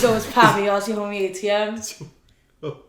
Yo, what's poppin'? Y'all see homie ATM? Joel.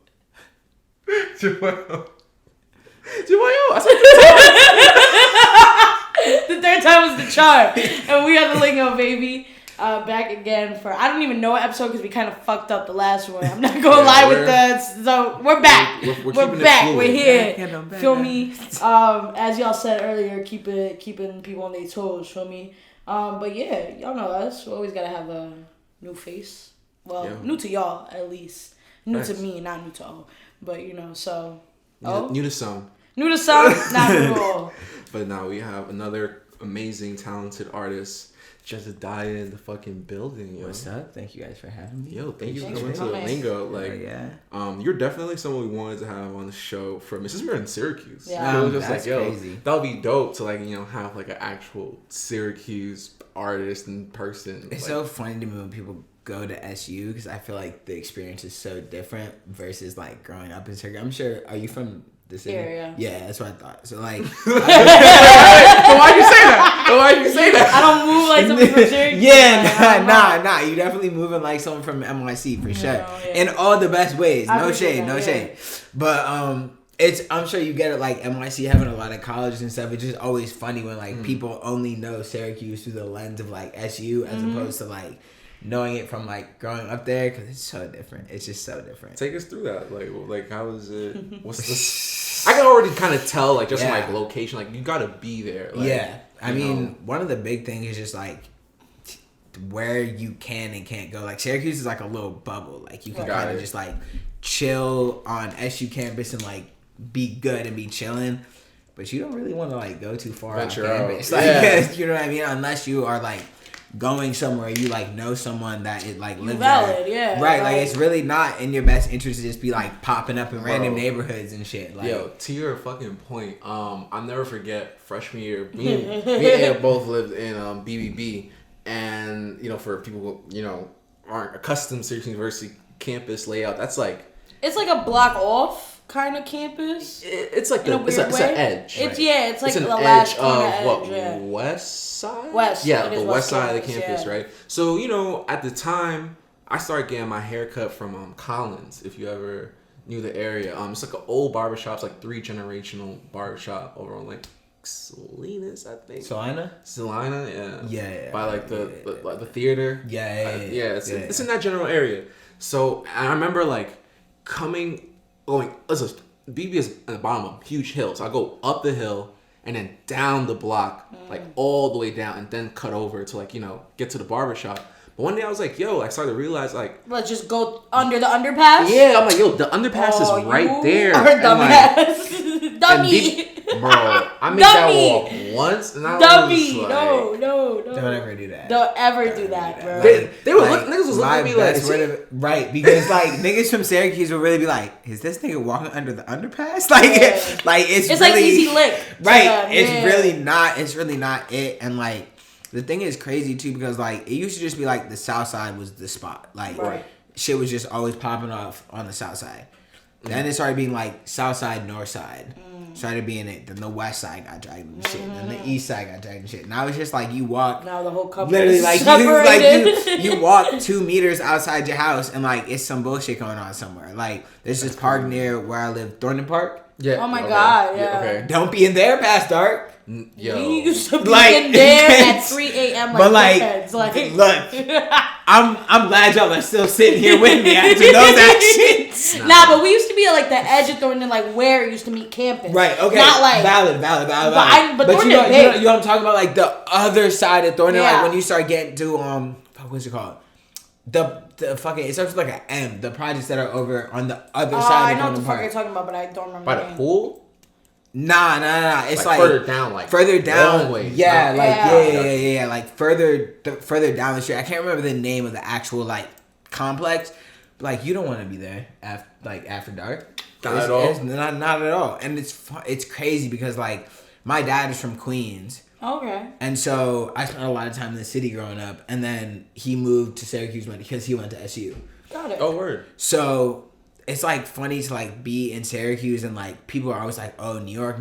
The third time was the charm. And we are the Lingo, baby. Back again for, I don't even know what episode because we kind of fucked up the last one. I'm not gonna lie with that. So we're back. We're back. We're here. Feel me? As y'all said earlier, keeping people on their toes. Feel me? But yeah, y'all know us. We always gotta have a new face. Well, new to y'all at least. New to me, not new to all. But you know, so new to some. New to some, not new to all. But now we have another amazing, talented artist, Jesediah, in the fucking building. Yo. What's up? Thank you guys for having me. Yo, thank you for coming to Lingo. Like, you're definitely someone we wanted to have on the show since we were in Syracuse. Yeah, it was just that's like, yo, crazy. that would be dope to have like an actual Syracuse artist in person. It's so funny to me when people go to SU because I feel like the experience is so different versus like growing up in Syracuse. I'm sure. Are you from the city? Yeah, that's what I thought. So like, why'd you say that? I don't move like someone from Syracuse. Yeah, nah. You definitely moving like someone from NYC for sure. In all the best ways. No shade. But I'm sure you get it like NYC having a lot of colleges and stuff. It's just always funny when like people only know Syracuse through the lens of like SU as opposed to like knowing it from like growing up there because it's so different. It's just so different. Take us through that. Like how is it? What's this? I can already kind of tell like just from like location. Like you gotta be there. Like, I mean, one of the big things is just like where you can and can't go. Like Syracuse is like a little bubble. Like you can kind of just like chill on SU campus and like be good and be chilling. But you don't really want to like go too far off campus. Like you know what I mean? Unless you are like going somewhere you like know someone that it like lives there. Right, like it's really not in your best interest to just be like popping up in random neighborhoods and shit. Like, yo, to your fucking point, I'll never forget freshman year. Me and Ed both lived in BBB, and for people who aren't accustomed to Syracuse University campus layout, that's like it's like a block off kind of campus. It's like it's an edge. It's like it's an the last edge corner of edge, west side. The west side of the campus, right? So at the time, I started getting my hair cut from Collins. If you ever knew the area, it's like an old barbershop. It's like 3-generational barbershop over on like Salinas, I think. Salina, yeah. By like the theater. It's in that general area. So I remember like BB is at the bottom of a huge hill. So I go up the hill and then down the block, like all the way down, and then cut over to get to the barbershop. But one day I was like, yo, I started to realize like, let's just go under the underpass. Yeah, I'm like, yo, the underpass is right there. Dumbass. Dummy. Bro, I made that walk once and I was like, no. Don't ever do that. Don't ever do that, bro. They were niggas was looking at me like, right, because like niggas from Syracuse will really be like, is this nigga walking under the underpass? Like, it's really, like easy lick. Right. It's really not it. And like the thing is crazy too because like it used to just be like the South Side was the spot. Like shit was just always popping off on the South Side. Then it started being like South Side, North Side. Started being it. Then the West Side got dragged and shit. Then the East Side got dragged and shit. Now it's just like you walk. Now the whole company literally like you walk 2 meters outside your house and like it's some bullshit going on somewhere. Like there's this park near where I live, Thornton Park. Yeah. Oh my god. Yeah. Okay. Don't be in there past dark. Yo. We used to be in there at 3 a.m. But look, I'm glad y'all are still sitting here with me after those actions. Nah, but we used to be at like the edge of Thornton, like where it used to meet campus. Right. Okay. Not like valid. But Thornton you big. know what I'm talking about, like the other side of Thornton, like when you start getting to what's it called? The fucking, it starts with like an M. The projects that are over on the other side of Thornton Park. I know what the fuck you're talking about, but I don't remember. By the pool? Nah. It's like further down, like further down. Long ways. Yeah, like further down the street. I can't remember the name of the actual like complex. But like you don't want to be there after dark. Not at all. Not at all. And it's crazy because like my dad is from Queens. Okay. And so I spent a lot of time in the city growing up, and then he moved to Syracuse because he went to SU. Got it. Oh, word. So it's like funny to like be in Syracuse and like people are always like, oh, New York,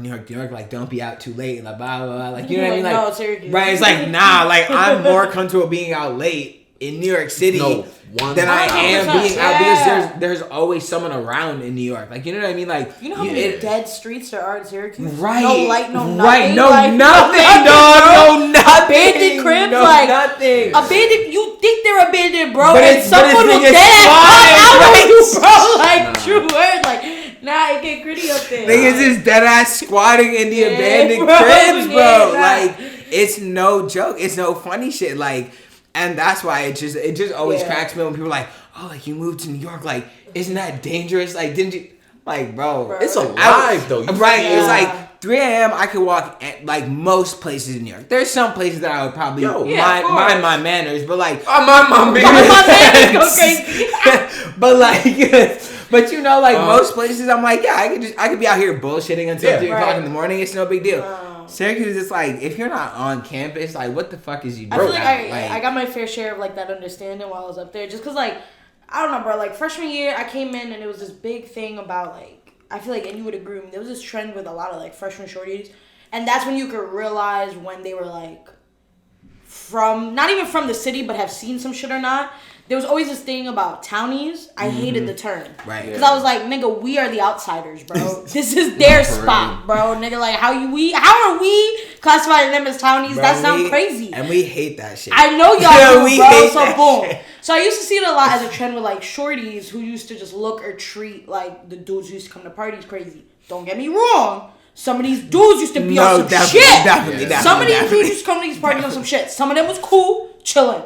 like don't be out too late, like blah blah blah, like you know what I mean, like no, Syracuse. Right? It's like nah, like I'm more comfortable being out late in New York City than I am being out because there's always someone around in New York. Like, you know what I mean? Like, you know how many dead streets there are in Syracuse? Right. No light, no nothing. Right. No like, nothing, dog. No nothing. Abandoned cribs, no like nothing. Abandoned. You think they're abandoned, bro? But and someone will dead out on you, bro. Like true word. Like, nah, it get gritty up there. Niggas is dead ass squatting in the abandoned cribs, bro. Like, it's no joke. It's no funny shit. Like, and that's why it just always cracks me when people are like, oh, like you moved to New York. Like, isn't that dangerous? Like, didn't you? Like, bro, it's alive though. Right? Yeah. It's like 3 a.m. I could walk at like most places in New York. There's some places that I would probably mind my manners, but like I mind my manners. Go crazy. But like. But you know, like most places, I'm like, yeah, I could be out here bullshitting until 3 o'clock in the morning. It's no big deal. Syracuse, it's like if you're not on campus, like what the fuck is you doing? I feel like I got my fair share of like that understanding while I was up there, just cause like I don't know, bro. Like freshman year, I came in and it was this big thing about like I feel like, and you would agree with me, there was this trend with a lot of like freshman shorties, and that's when you could realize when they were like from not even from the city, but have seen some shit or not. There was always this thing about townies. I hated the term. Right. Because I was like, nigga, we are the outsiders, bro. This is their spot, bro. Nigga, like, how are we classifying them as townies? Bro, that sounds crazy. And we hate that shit. I know y'all do, bro. So, boom. Shit. So, I used to see it a lot as a trend with, like, shorties who used to just look or treat, like, the dudes who used to come to parties crazy. Don't get me wrong. Some of these dudes used to be on some shit. Definitely. Some of these dudes used to come to these parties on some shit. Some of them was cool, chilling.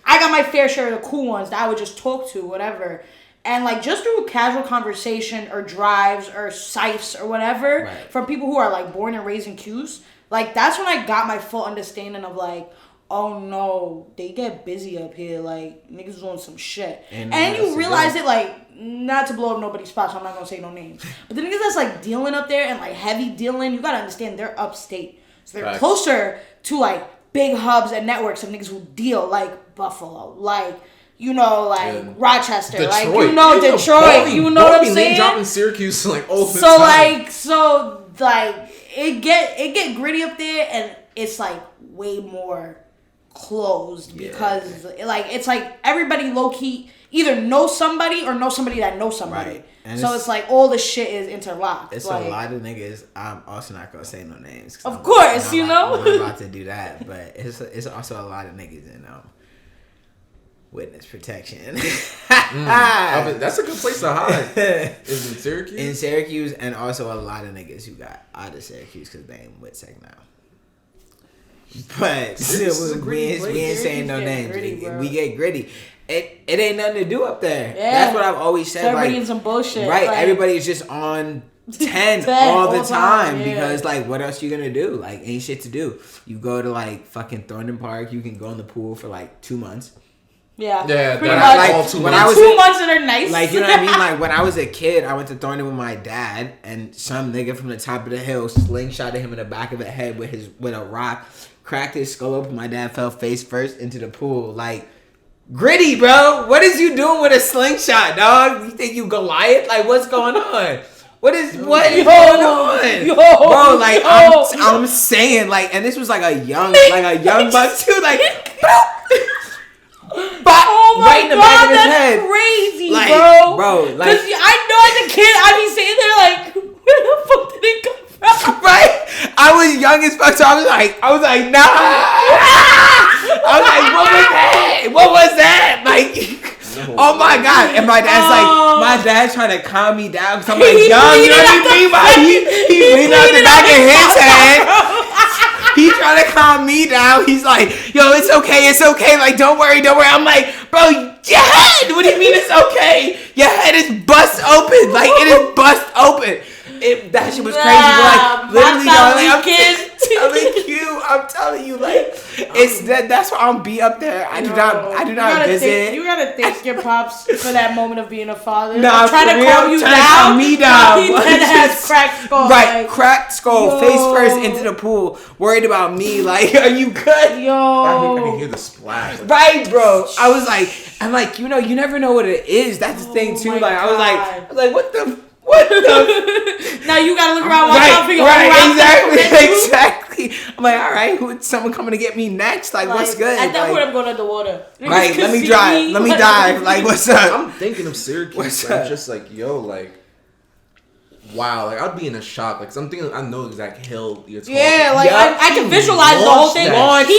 I got my fair share of the cool ones that I would just talk to, whatever. And, like, just through casual conversation or drives or sipes or whatever from people who are, like, born and raised in Q's, like, that's when I got my full understanding of, like, oh, no, they get busy up here. Like, niggas doing some shit. And you realize it, like, not to blow up nobody's spot, so I'm not going to say no names. But the niggas that's, like, dealing up there and, like, heavy dealing, you got to understand they're upstate. So they're closer to, like, big hubs and networks of niggas who deal, like, Buffalo, like, you know, like Rochester, Detroit. Like, you know, Detroit, you know what I'm saying? Dropping Syracuse like all the time. So it get gritty up there, and it's like way more closed because like it's like everybody low key either knows somebody or knows somebody that knows somebody. Right. And so it's like all the shit is interlocked. It's like, a lot of niggas. I'm also not gonna say no names. Of course, you know. I'm not about to do that, but it's also a lot of niggas in witness protection. That's a good place to hide. Is in Syracuse? In Syracuse, and also a lot of niggas who got out of Syracuse because they ain't with Sec now. But we ain't saying no names. We get gritty. It ain't nothing to do up there. Yeah. That's what I've always said. So everybody in some bullshit. Right. Like, everybody's just on 10 all the time because like what else you gonna do? Like ain't shit to do. You go to like fucking Thornton Park, you can go in the pool for like 2 months. Yeah, pretty much. Like, all 2 months. 2 months and they're nice. Like, you know what I mean? Like, when I was a kid, I went to Thornton with my dad, and some nigga from the top of the hill slingshotted him in the back of the head with a rock, cracked his skull open. My dad fell face first into the pool. Like, gritty, bro. What is you doing with a slingshot, dog? You think you Goliath? Like, what's going on? What is going on? Bro, like, I'm saying, like, and this was like a young buck too, like, right in the back of his head. That's crazy, like, bro. Like, because I know as a kid, I'd be sitting there like, where the fuck did it come from? Right? I was young as fuck, so I was like, nah. I was like, what was that? What was that? Like, oh my god! And my dad's trying to calm me down because I'm like, young, you know what I mean? He's leaning out the back of his head. He's trying to calm me down. He's like, yo, it's okay. Like, don't worry. I'm like, bro, your head. What do you mean it's okay? Your head is bust open. Like, it is bust open. That shit was crazy. Like, literally, I'm telling you, like, it's that's why I'm be up there. I do not visit. You gotta thank your pops for that moment of being a father. Nah, I'm trying to calm you down. Me down. He has cracked skull. Right, like, cracked skull, face first into the pool. Worried about me. Like, are you good? Yo, I can hear the splash. Right, bro. I was like, you know, you never know what it is. That's the thing too. Like, I was like, what the. Now you gotta look around. Right, exactly. I'm like, all right, who's someone coming to get me next? Like, what's good? At that like, point, I'm going underwater. Right, let me drive. Let me dive. Like, what's up? I'm thinking of Syracuse. Like, just like, yo, like, wow, like I'd be in a shock. Like something I know the exact hill you're talking. Yeah, like I can visualize the whole thing. He launched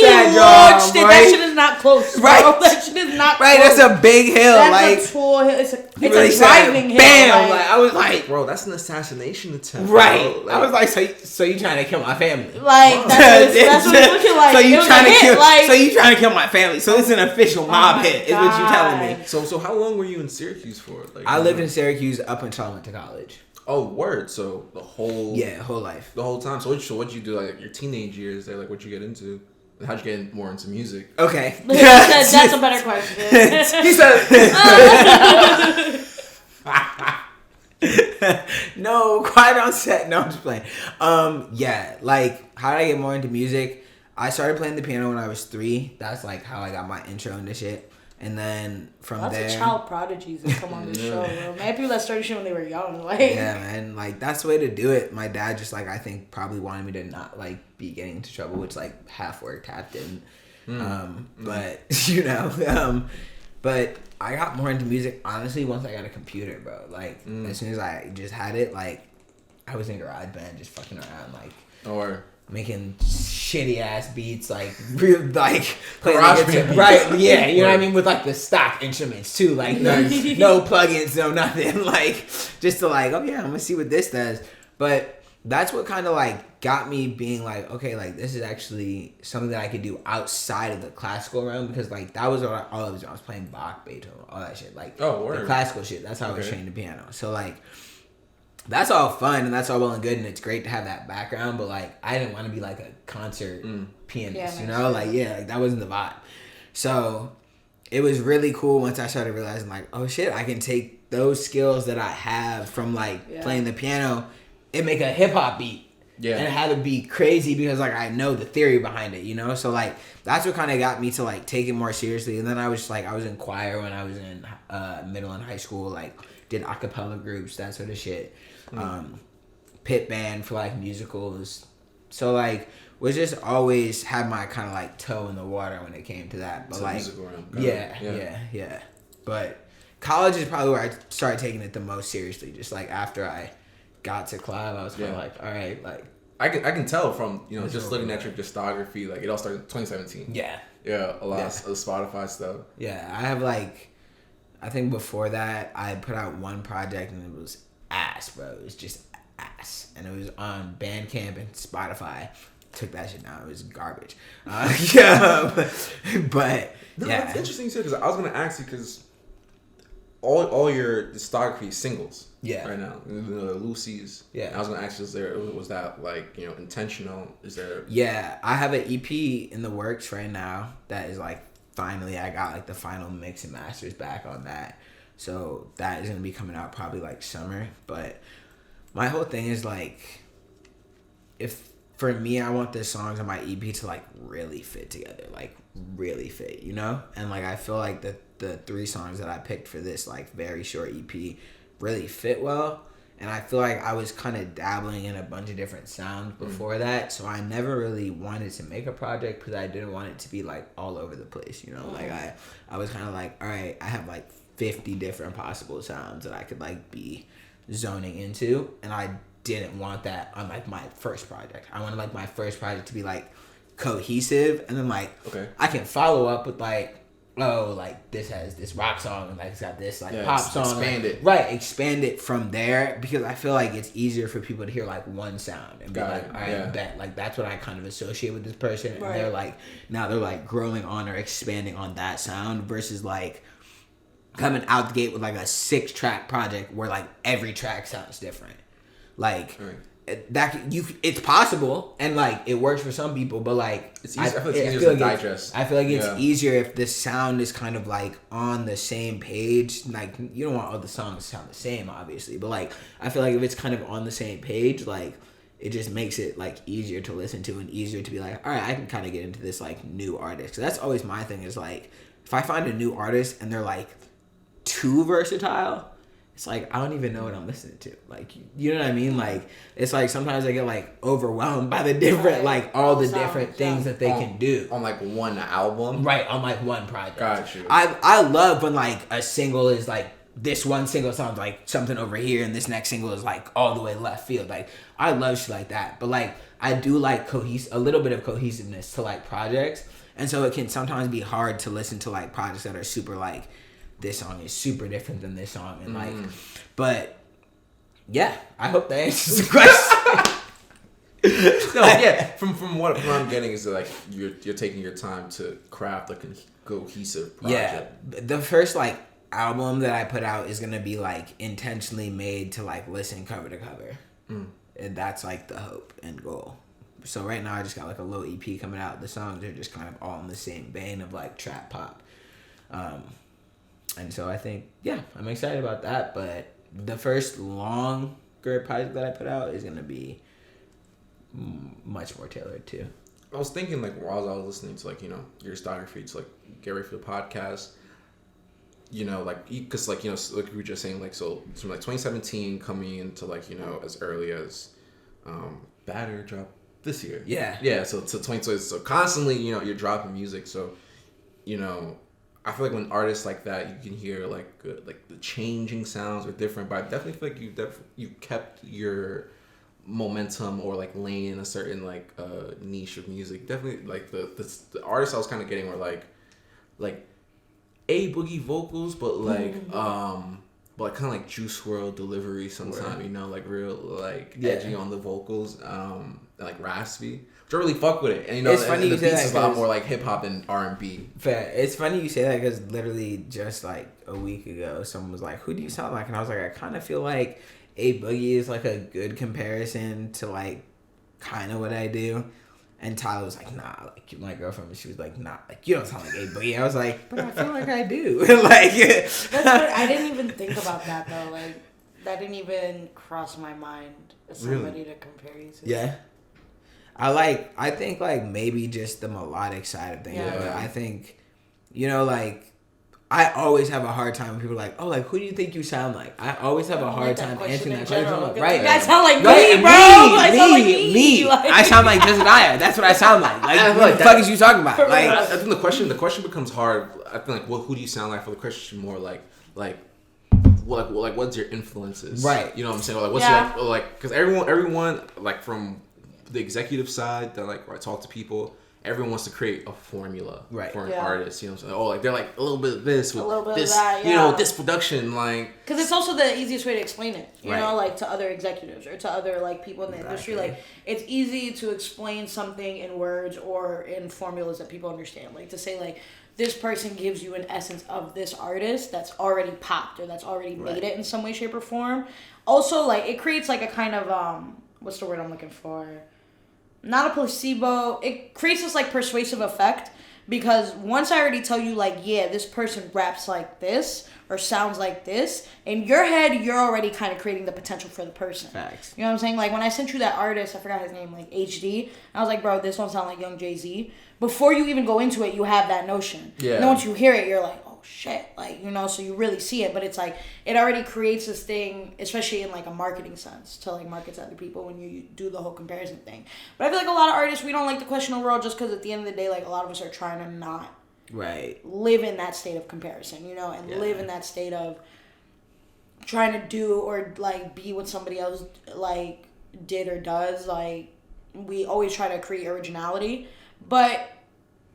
it. Right? That shit is not close. Right. Bro. That shit is not right, close. that's a big hill. That's like a tall hill. It's really a driving hill. Bam! Like, I was like, bro, that's an assassination attempt. Right. Bro. Like, I was like, so you trying to kill my family? Like that's what it's looking like. So you trying to kill? Like, so you trying to kill my family? So it's an official mob hit, is what you telling me? So how long were you in Syracuse for? Like, I lived in Syracuse up until I went to college. Oh, word. So the whole whole life, the whole time. So what'd you do like your teenage years there? Like what'd you get into? How'd you get more into music? Okay, that's a better question. He said, "No, quiet on set." No, I'm just playing. Yeah, like how did I get more into music? I started playing the piano when I was 3. That's like how I got my intro into shit. And then from Lots there, of child prodigies that come on this show, bro. Man, people that started shit when they were young, like yeah, man, like that's the way to do it. My dad just like I think probably wanted me to not like be getting into trouble, which like half worked, half didn't. But you know, but I got more into music honestly once I got a computer, bro. Like as soon as I just had it, like I was in GarageBand just fucking around, like or making shitty ass beats, like real, like playing right, yeah, you know what I mean, with like the stock instruments too, like no plugins, no nothing, like just to like, oh yeah, I'm gonna see what this does. But that's what kind of like got me being like, okay, like this is actually something that I could do outside of the classical realm, because like that was all I was doing. I was playing Bach, Beethoven, all that shit, like the classical shit. That's how I was trained the piano. So like that's all fun and that's all well and good and it's great to have that background, but like I didn't want to be like a concert pianist, you know, like like that wasn't the vibe. So it was really cool once I started realizing like, oh shit, I can take those skills that I have from like playing the piano and make a hip hop beat. Yeah. And have it be crazy because like I know the theory behind it, you know? So like that's what kind of got me to like take it more seriously. And then I was just like, I was in choir when I was in middle and high school, like did a cappella groups, that sort of shit. Pit band for like musicals. So like was just always had my kind of like toe in the water when it came to that. But like yeah. But college is probably where I started taking it the most seriously. Just like after I got to Clive, I was kind of like, all right, like I can tell from just looking at your discography, like it all started in 2017. Yeah, a lot of Spotify stuff. Yeah, I have like, I think before that I put out one project and it was ass, bro. It was just ass, and it was on Bandcamp and Spotify. Took that shit down. It was garbage. But it's interesting too because I was gonna ask you because all your discography is singles. Yeah. Right now, the Lucy's. Yeah. I was gonna ask you, was that like intentional? Is there? Yeah, I have an EP in the works right now that is like finally I got like the final mix and masters back on that. So that is going to be coming out probably like summer. But my whole thing is like, if for me, I want the songs on my EP to like really fit together, like really fit, you know? And like, I feel like the 3 songs that I picked for this like very short EP really fit well. And I feel like I was kind of dabbling in a bunch of different sounds before that. So I never really wanted to make a project because I didn't want it to be like all over the place, you know? Like I was kind of like, all right, I have like 50 different possible sounds that I could like be zoning into, and I didn't want that on like my first project. I wanted like my first project to be like cohesive, and then like I can follow up with like, oh, like this has this rock song and like it's got this like pop song, expand it from there, because I feel like it's easier for people to hear like one sound and be like, all right, bet, like that's what I kind of associate with this person, and they're like now they're like growing on or expanding on that sound versus like coming out the gate with like a 6-track project where like every track sounds different. Like it's possible and like it works for some people, but like it's easier. I feel like it's easier to digest. I feel like it's easier if the sound is kind of like on the same page. Like you don't want all the songs to sound the same, obviously, but like I feel like if it's kind of on the same page, like it just makes it like easier to listen to and easier to be like, all right, I can kind of get into this like new artist. So that's always my thing, is like if I find a new artist and they're like too versatile, it's like I don't even know what I'm listening to. Like, you know what I mean? Like, it's like sometimes I get like overwhelmed by the different like all the different things that they can do on like one album. Right, on like one project. Got you. I love when like a single is like this one single sounds like something over here and this next single is like all the way left field. Like, I love shit like that. But like I do like a little bit of cohesiveness to like projects, and so it can sometimes be hard to listen to like projects that are super like this song is super different than this song, and like, but yeah, I hope that answers the question. No, yeah, from what I'm getting is that like you're taking your time to craft like a cohesive project. Yeah, the first like album that I put out is gonna be like intentionally made to like listen cover to cover, and that's like the hope and goal. So right now I just got like a little EP coming out. The songs are just kind of all in the same vein of like trap pop. And so I think, yeah, I'm excited about that. But the first longer project that I put out is going to be much more tailored too. I was thinking like while I was listening to like, you know, your discography to like get ready for the podcast, you know, like, because like, you know, like we were just saying, like, so from like 2017 coming into like, you know, as early as Batter dropped this year. Yeah. So 2020, so constantly, you know, you're dropping music. So, you know, I feel like when artists like that, you can hear like the changing sounds are different, but I definitely feel like you kept your momentum or like lane in a certain like niche of music. Definitely like the artists I was kind of getting were like A Boogie vocals, but like but kind of like Juice WRLD delivery sometimes, you know, like real like edgy on the vocals, like raspy. I really fuck with it, and you know, it's funny the you say beats that is a lot more like hip hop than R&B. Fair. It's funny you say that because literally just like a week ago, someone was like, "Who do you sound like?" And I was like, "I kind of feel like A Boogie is like a good comparison to like kind of what I do." And Tyler was like, "Nah," like my girlfriend, she was like, "Nah, like you don't sound like A Boogie." I was like, "But I feel like I do." Like, that's what, I didn't even think about that though. Like, that didn't even cross my mind as somebody to compare you to. Yeah. I think like maybe just the melodic side of things. Yeah. But I think, you know, like I always have a hard time when people are like, "Oh, like who do you think you sound like?" I always have a hard time answering that question. Like, right? I sound like right, me, bro. I sound like me. Like, I sound like Jesediah. That's what I sound like. Like what the fuck is you talking about? Like, I think the question becomes hard. I feel like, well, who do you sound like? For the question more like what's your influences? Right. You know what I'm saying? Or like what's your like because everyone like from the executive side that like where I talk to people, everyone wants to create a formula for an artist. You know what I'm saying? Oh, like they're like a little bit of this with this, that, you know, this production, like because it's also the easiest way to explain it. You know, like to other executives or to other like people in the industry. Like it's easy to explain something in words or in formulas that people understand. Like to say like this person gives you an essence of this artist that's already popped or that's already made it in some way, shape, or form. Also, like it creates like a kind of what's the word I'm looking for? Not a placebo. It creates this like persuasive effect because once I already tell you like, yeah, this person raps like this or sounds like this, in your head you're already kind of creating the potential for the person. Facts. You know what I'm saying? Like when I sent you that artist, I forgot his name, like HD. I was like, bro, this don't sound like Young Jay-Z. Before you even go into it, you have that notion. Yeah. And then once you hear it, you're like, oh shit, like, you know, so you really see it. But it's like it already creates this thing, especially in like a marketing sense, to like market to other people when you do the whole comparison thing. But I feel like a lot of artists, we don't like the question overall just because at the end of the day, like a lot of us are trying to not live in that state of comparison, you know, and live in that state of trying to do or like be what somebody else like did or does. Like we always try to create originality. But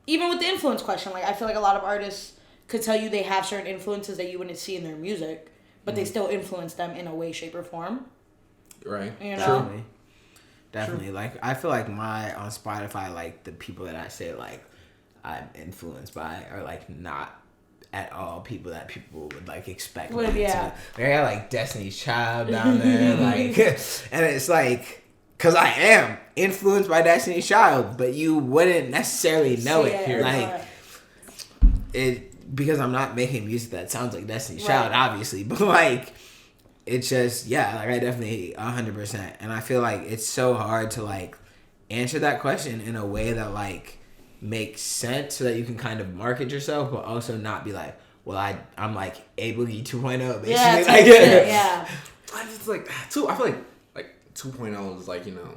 even with the influence question, like I feel like a lot of artists could tell you they have certain influences that you wouldn't see in their music, but they still influence them in a way, shape, or form. Right. You know? Definitely. Like I feel like on Spotify, like the people that I say like I'm influenced by are like not at all people that people would like expect. Well, me to. Like, I got like Destiny's Child down there, like, and it's like. Because I am influenced by Destiny's Child, but you wouldn't necessarily know it here. Like, because I'm not making music that sounds like Destiny's Child, obviously. But, like, it's just, like, I definitely 100%. And I feel like it's so hard to, like, answer that question in a way that, like, makes sense so that you can kind of market yourself, but also not be like, well, I'm like Ableton 2.0 basically. Yeah. I just like too. I feel like 2.0 is like, you know,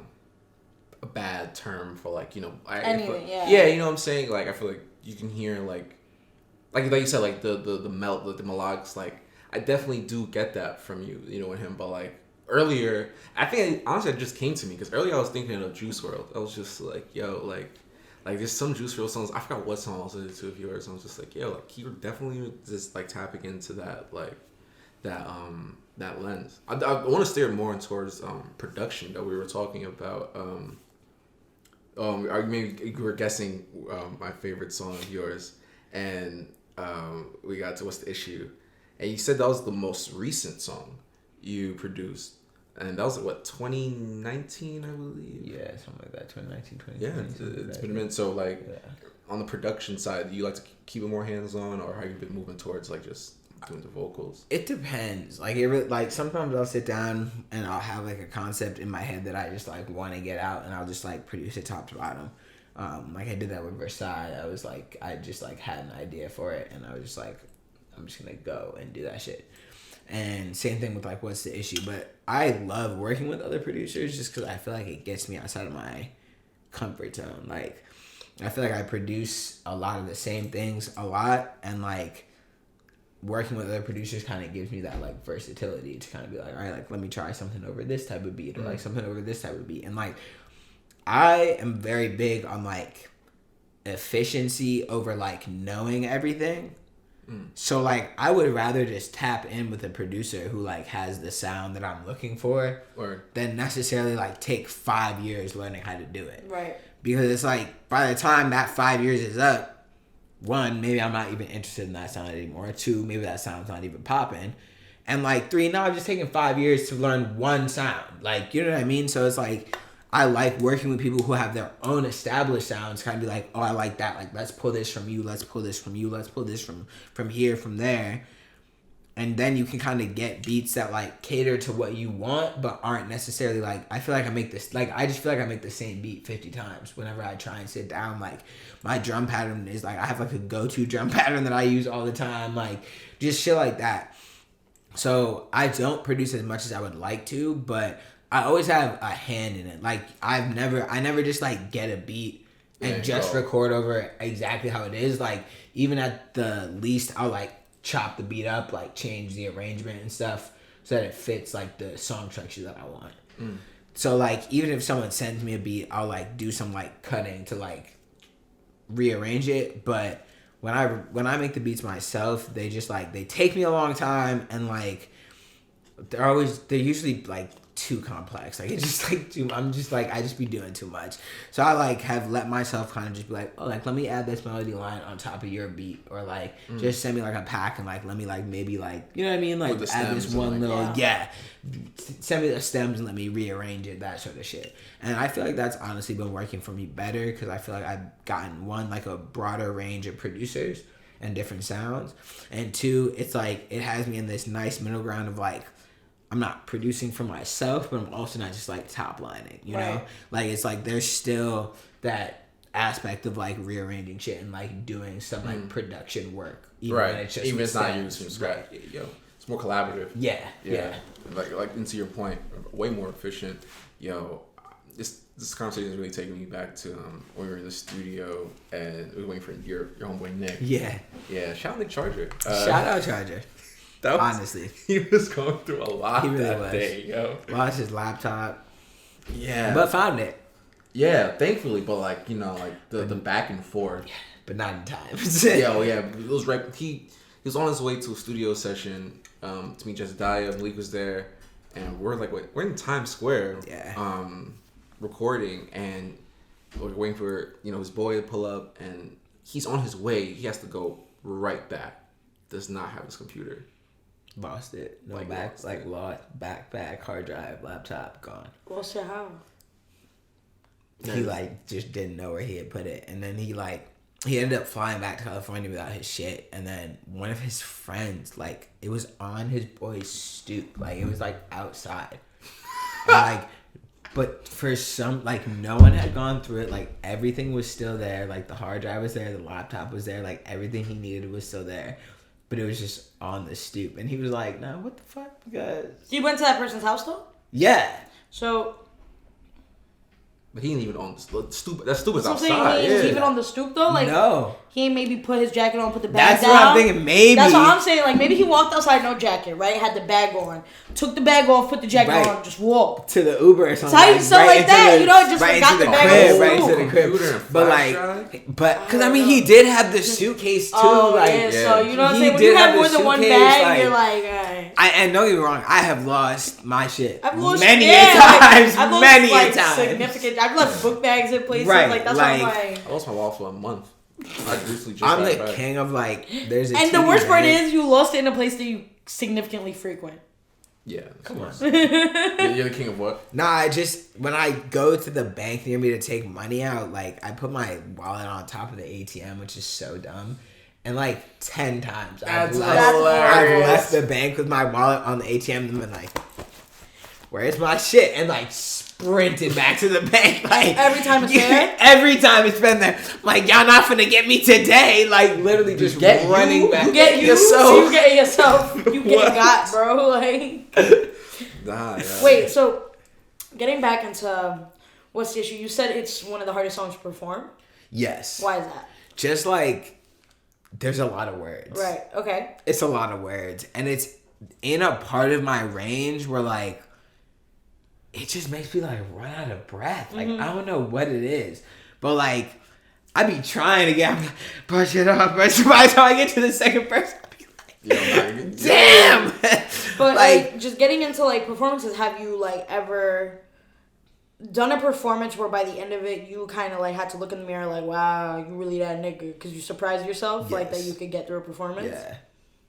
a bad term for like, you know, yeah, you know what I'm saying. Like I feel like you can hear like you said, like the melodics. Like I definitely do get that from you, you know, with him. But like earlier, I think honestly it just came to me because earlier I was thinking of Juice WRLD. I was just like, yo, like there's some Juice WRLD songs. I forgot what song I was listening to of yours. I was just like, yo, like he definitely just like tapping into that that lens. I want to steer more towards production that we were talking about. Maybe you were guessing my favorite song of yours, and we got to What's the Issue, and you said that was the most recent song you produced, and that was like, what, 2019, I believe. Yeah, something like that. 2019, 2020. Yeah, it's been a minute. So like, on the production side, do you like to keep it more hands on, or have you been moving towards like just doing the vocals? It depends. Like like sometimes I'll sit down and I'll have like a concept in my head that I just like want to get out, and I'll just like produce it top to bottom. Like I did that with Versailles. I just like had an idea for it, and I was just like, I'm just gonna go and do that shit. And same thing with like What's the Issue. But I love working with other producers just because I feel like it gets me outside of my comfort zone. Like I feel like I produce a lot of the same things a lot, and like working with other producers kind of gives me that like versatility to kind of be like, all right, like let me try something over this type of beat, or like something over this type of beat. And like I am very big on like efficiency over like knowing everything. So like I would rather just tap in with a producer who like has the sound that I'm looking for, than necessarily like take 5 years learning how to do it. Right. Because it's like by the time that 5 years is up, 1, maybe I'm not even interested in that sound anymore. 2, maybe that sound's not even popping. And like 3, now I've just taken 5 years to learn one sound. Like, you know what I mean? So it's like, I like working with people who have their own established sounds, kind of be like, oh, I like that. Like, let's pull this from you. Let's pull this from you. Let's pull this from here, from there. And then you can kind of get beats that like cater to what you want, but aren't necessarily like, I feel like I make this, like, I just feel like I make the same beat 50 times whenever I try and sit down. Like my drum pattern is like, I have like a go-to drum pattern that I use all the time. Like just shit like that. So I don't produce as much as I would like to, but I always have a hand in it. Like I never just like get a beat and record over exactly how it is. Like even at the least, I'll like chop the beat up, like change the arrangement and stuff so that it fits like the song structure that I want. So like even if someone sends me a beat, I'll like do some like cutting to like rearrange it. But when I make the beats myself, they just like, they take me a long time, and like they're usually like too complex. Like it's just like I just be doing too much. So I like have let myself kind of just be like, oh, like let me add this melody line on top of your beat, or like just send me like a pack and like let me like maybe like, you know what I mean, like add this one little send me the stems and let me rearrange it, that sort of shit. And I feel like that's honestly been working for me better, because I feel like I've gotten, 1, like a broader range of producers and different sounds, and 2, it's like it has me in this nice middle ground of like, I'm not producing for myself, but I'm also not just like top lining, you know? Like it's like there's still that aspect of like rearranging shit and like doing some like production work. Even when it's just even if it's not used from scratch. Yo, it's more collaborative. Yeah. Like into your point, way more efficient. Yo, this conversation is really taking me back to when we were in the studio and we were waiting for your homeboy Nick. Yeah. Shout out Nick Charger. Shout out Charger. Honestly, he was going through a lot that day, yo. Lost his laptop. Yeah. But found it. Yeah, thankfully, but like, you know, like the back and forth. Yeah, but not in time. Yeah. It was right. He was on his way to a studio session to meet Jesediah. Malik was there, and we're in Times Square. Yeah. Recording, and we're waiting for, you know, his boy to pull up, and he's on his way. He has to go right back. Does not have his computer. Lost it. No back, like lost backpack, hard drive, laptop gone. Well, so how? He like just didn't know where he had put it, and then he ended up flying back to California without his shit. And then one of his friends, like, it was on his boy's stoop, like it was like outside, and, like, but for some, like, no one had gone through it. Like everything was still there. Like the hard drive was there, the laptop was there, like everything he needed was still there. but it was just on the stoop. And he was like, "No, what the fuck, guys?" You went to that person's house though? Yeah. So. But he ain't even on the stoop. That stoop is So outside. He was even on the stoop though. Like no. He ain't maybe put his jacket on, put the bag That's down. what I'm thinking. Maybe. That's what I'm saying. Like maybe he walked outside, no jacket, right? Had the bag on, took the bag off, put the jacket on, just walked to the Uber or something. Like that, you know, just forgot the bag on. Right into the crib. But because I mean, he did have the suitcase too. Oh, like, yeah. So you know what I'm saying? When you have more than one bag, you're like, all right. And don't get me wrong, I have lost my shit. I've lost many times. Significant. I've left book bags in places. Right. Like that's like, I lost my wallet for a month. I'm the king of like. There's a and the worst part is you lost it in a place that you significantly frequent. Yeah, come on. You're the king of what? Nah, I just when I go to the bank near me to take money out, like I put my wallet on top of the ATM, which is so dumb. And like 10 times I've left the bank with my wallet on the ATM and been like, "Where's my shit?" And like sprinted back to the bank. Like every time it's there? Every time it's been there. Like, y'all not finna get me today. Like literally just running back. You get yourself. You get yourself. You get got, bro. Like yeah. Wait, so getting back into what's the issue? You said it's one of the hardest songs to perform? Yes. Why is that? Just like there's a lot of words. Right. Okay. It's a lot of words. And it's in a part of my range where like it just makes me like run out of breath. Like I don't know what it is. But like I be trying to get brush it off. By the time I get to the second verse, I be like, damn. But like just getting into like performances, have you like ever done a performance where by the end of it you kind of like had to look in the mirror like, wow, you really that nigga, because you surprised yourself like that you could get through a performance?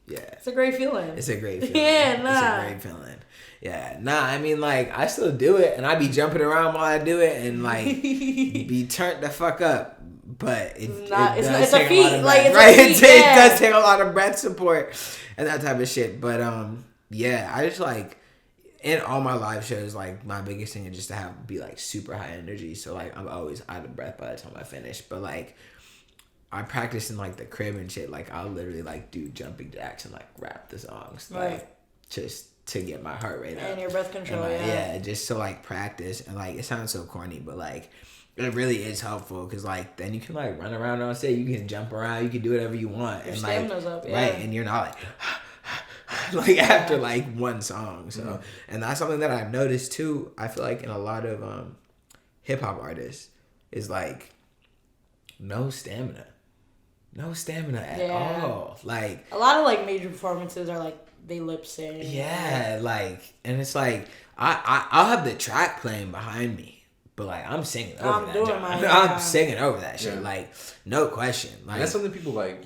Yeah. It's a great feeling. It's a great feeling. Yeah, nah. It's a great feeling. Yeah, nah, I mean, like, I still do it, and I be jumping around while I do it, and, like, be turned the fuck up, but it does take a lot of breath, right? It does take a lot of breath support and that type of shit, but, yeah, I just, like, in all my live shows, like, my biggest thing is just to be, like, super high energy, so, like, I'm always out of breath by the time I finish, but, like, I practice in, like, the crib and shit, like, I'll literally, like, do jumping jacks and, like, rap the songs, like, just to get my heart rate up. And your breath control, yeah, just to, like, practice, and, like, it sounds so corny, but, like, it really is helpful, because, like, then you can, like, run around on stage, you can jump around, you can do whatever you want, your and, stamina's like, up, right, and you're not, like, after, like, one song, so, and that's something that I've noticed, too, I feel like in a lot of, hip-hop artists, is, like, no stamina at all, like, a lot of, like, major performances are, like, they lip sync. Yeah, like, and it's like I'll have the track playing behind me, but like I'm singing over I'm singing over that shit, like no question. Like and that's something people like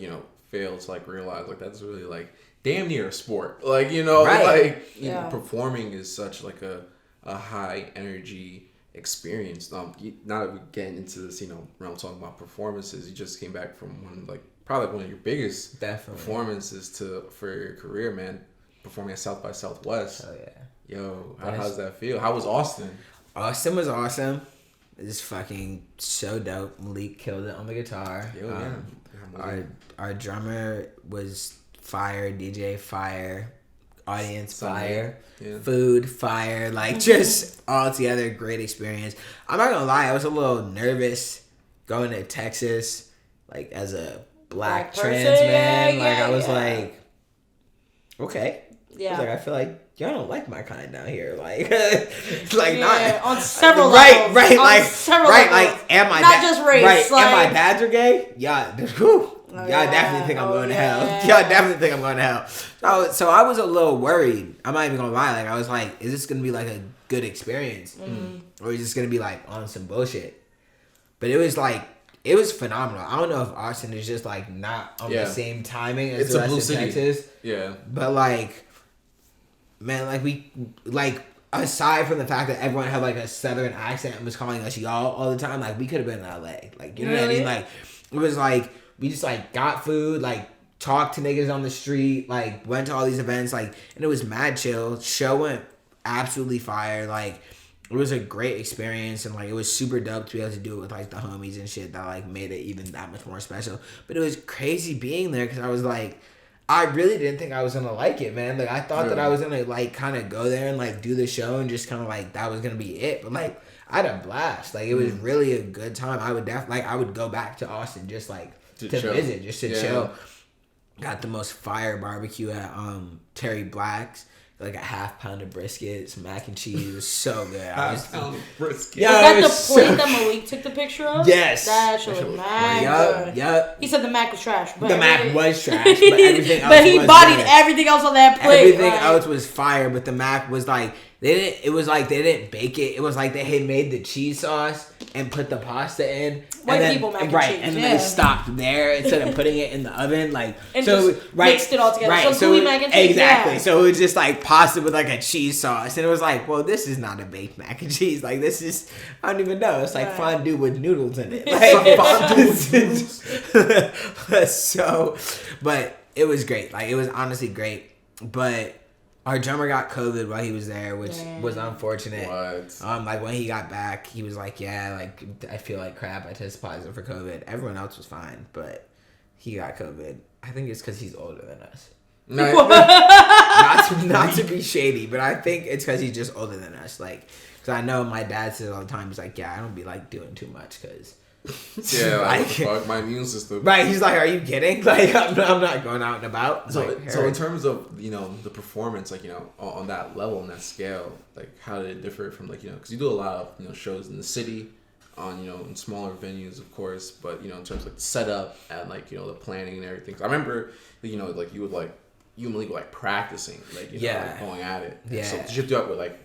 fail to like realize. Like that's really like damn near a sport. Like like performing is such like a high energy experience. Now that we're getting into this, realm talking about performances, you just came back from probably one of your biggest performances for your career, man. Performing at South by Southwest. Oh yeah. Yo, how does that feel? How was Austin? Austin was awesome. It's fucking so dope. Malik killed it on the guitar. Yo, our drummer was fire, DJ fire, audience fire, food fire, like just all together great experience. I'm not gonna lie, I was a little nervous going to Texas, like as a black trans man. I was like, okay. Yeah. I feel like y'all don't like my kind down here. Like, not on several levels. Right, levels. Like, am I not just race? Right, like, am my dads are gay? Y'all definitely think I'm going to hell. Y'all definitely think I'm going to hell. So I was a little worried. I'm not even gonna lie. Like, I was like, is this gonna be like a good experience, or is this gonna be like on some bullshit? But it was like. It was phenomenal. I don't know if Austin is just like not on the same timing as the rest of Texas. Yeah. But like, man, like aside from the fact that everyone had like a southern accent and was calling us y'all all the time, like we could have been in LA. Like, you know what I mean? Like it was like we just like got food, like talked to niggas on the street, like went to all these events, like, and it was mad chill. Show went absolutely fire. Like it was a great experience, and like it was super dope to be able to do it with like the homies and shit that like made it even that much more special. But it was crazy being there because I I really didn't think I was gonna like it, man. Like I thought that I was gonna like kind of go there and like do the show and just kind of like that was gonna be it. But like I had a blast. Like it was really a good time. I would I would go back to Austin just like to visit, just to chill. Got the most fire barbecue at Terry Black's. Like a half pound of brisket, some mac and cheese. It was so good. Half pound of brisket. Was that the plate that Malik took the picture of? Yes. That shit was mad. Yup. He said the mac was trash. But the mac was trash, but everything else but he was bodied good. everything else on that plate. Everything else was fire, but the mac was like they didn't bake it. It was like they had made the cheese sauce and put the pasta in. White people mac and cheese. And then they stopped there instead of putting it in the oven. Like and so just mixed it all together. Right. So gooey mac and cheese. Exactly. Yeah. So it was just like pasta with like a cheese sauce. And it was like, well, this is not a baked mac and cheese. Like this is I don't even know. It's like fondue with noodles in it. Like fondue with noodles. So but it was great. Like it was honestly great. But our drummer got COVID while he was there, which was unfortunate. What? Like when he got back, he was like, "Yeah, like I feel like crap. I tested positive for COVID. Everyone else was fine, but he got COVID. I think it's because he's older than us. Not to be shady, but I think it's because he's just older than us. Like, because I know my dad says all the time, he's like, "Yeah, I don't be like doing too much because." Yeah, like fuck my immune system. Right, he's like, "Are you kidding? Like, I'm not going out and about." So, like, so in terms of the performance, like on that level, on that scale, like how did it differ from like because you do a lot of shows in the city, on in smaller venues, of course, but in terms of like the setup and like the planning and everything. I remember like you and Malik were like practicing, like like going at it. Yeah. So did you do it with like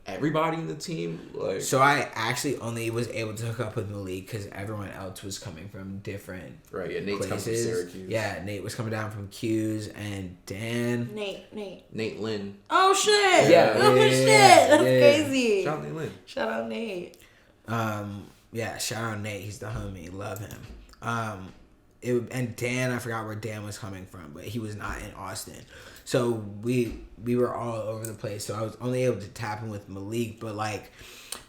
everybody in the team? Like, so I actually only was able to hook up with Malik because everyone else was coming from different Nate's coming from Syracuse. Yeah, Nate was coming down from Q's and Dan. Nate Lynn. Oh shit! Yeah. Shit! That's crazy. Shout out Nate Lynn. Shout out Nate. Shout out Nate. He's the homie. Love him. And Dan, I forgot where Dan was coming from, but he was not in Austin. So we were all over the place. So I was only able to tap in with Malik, but like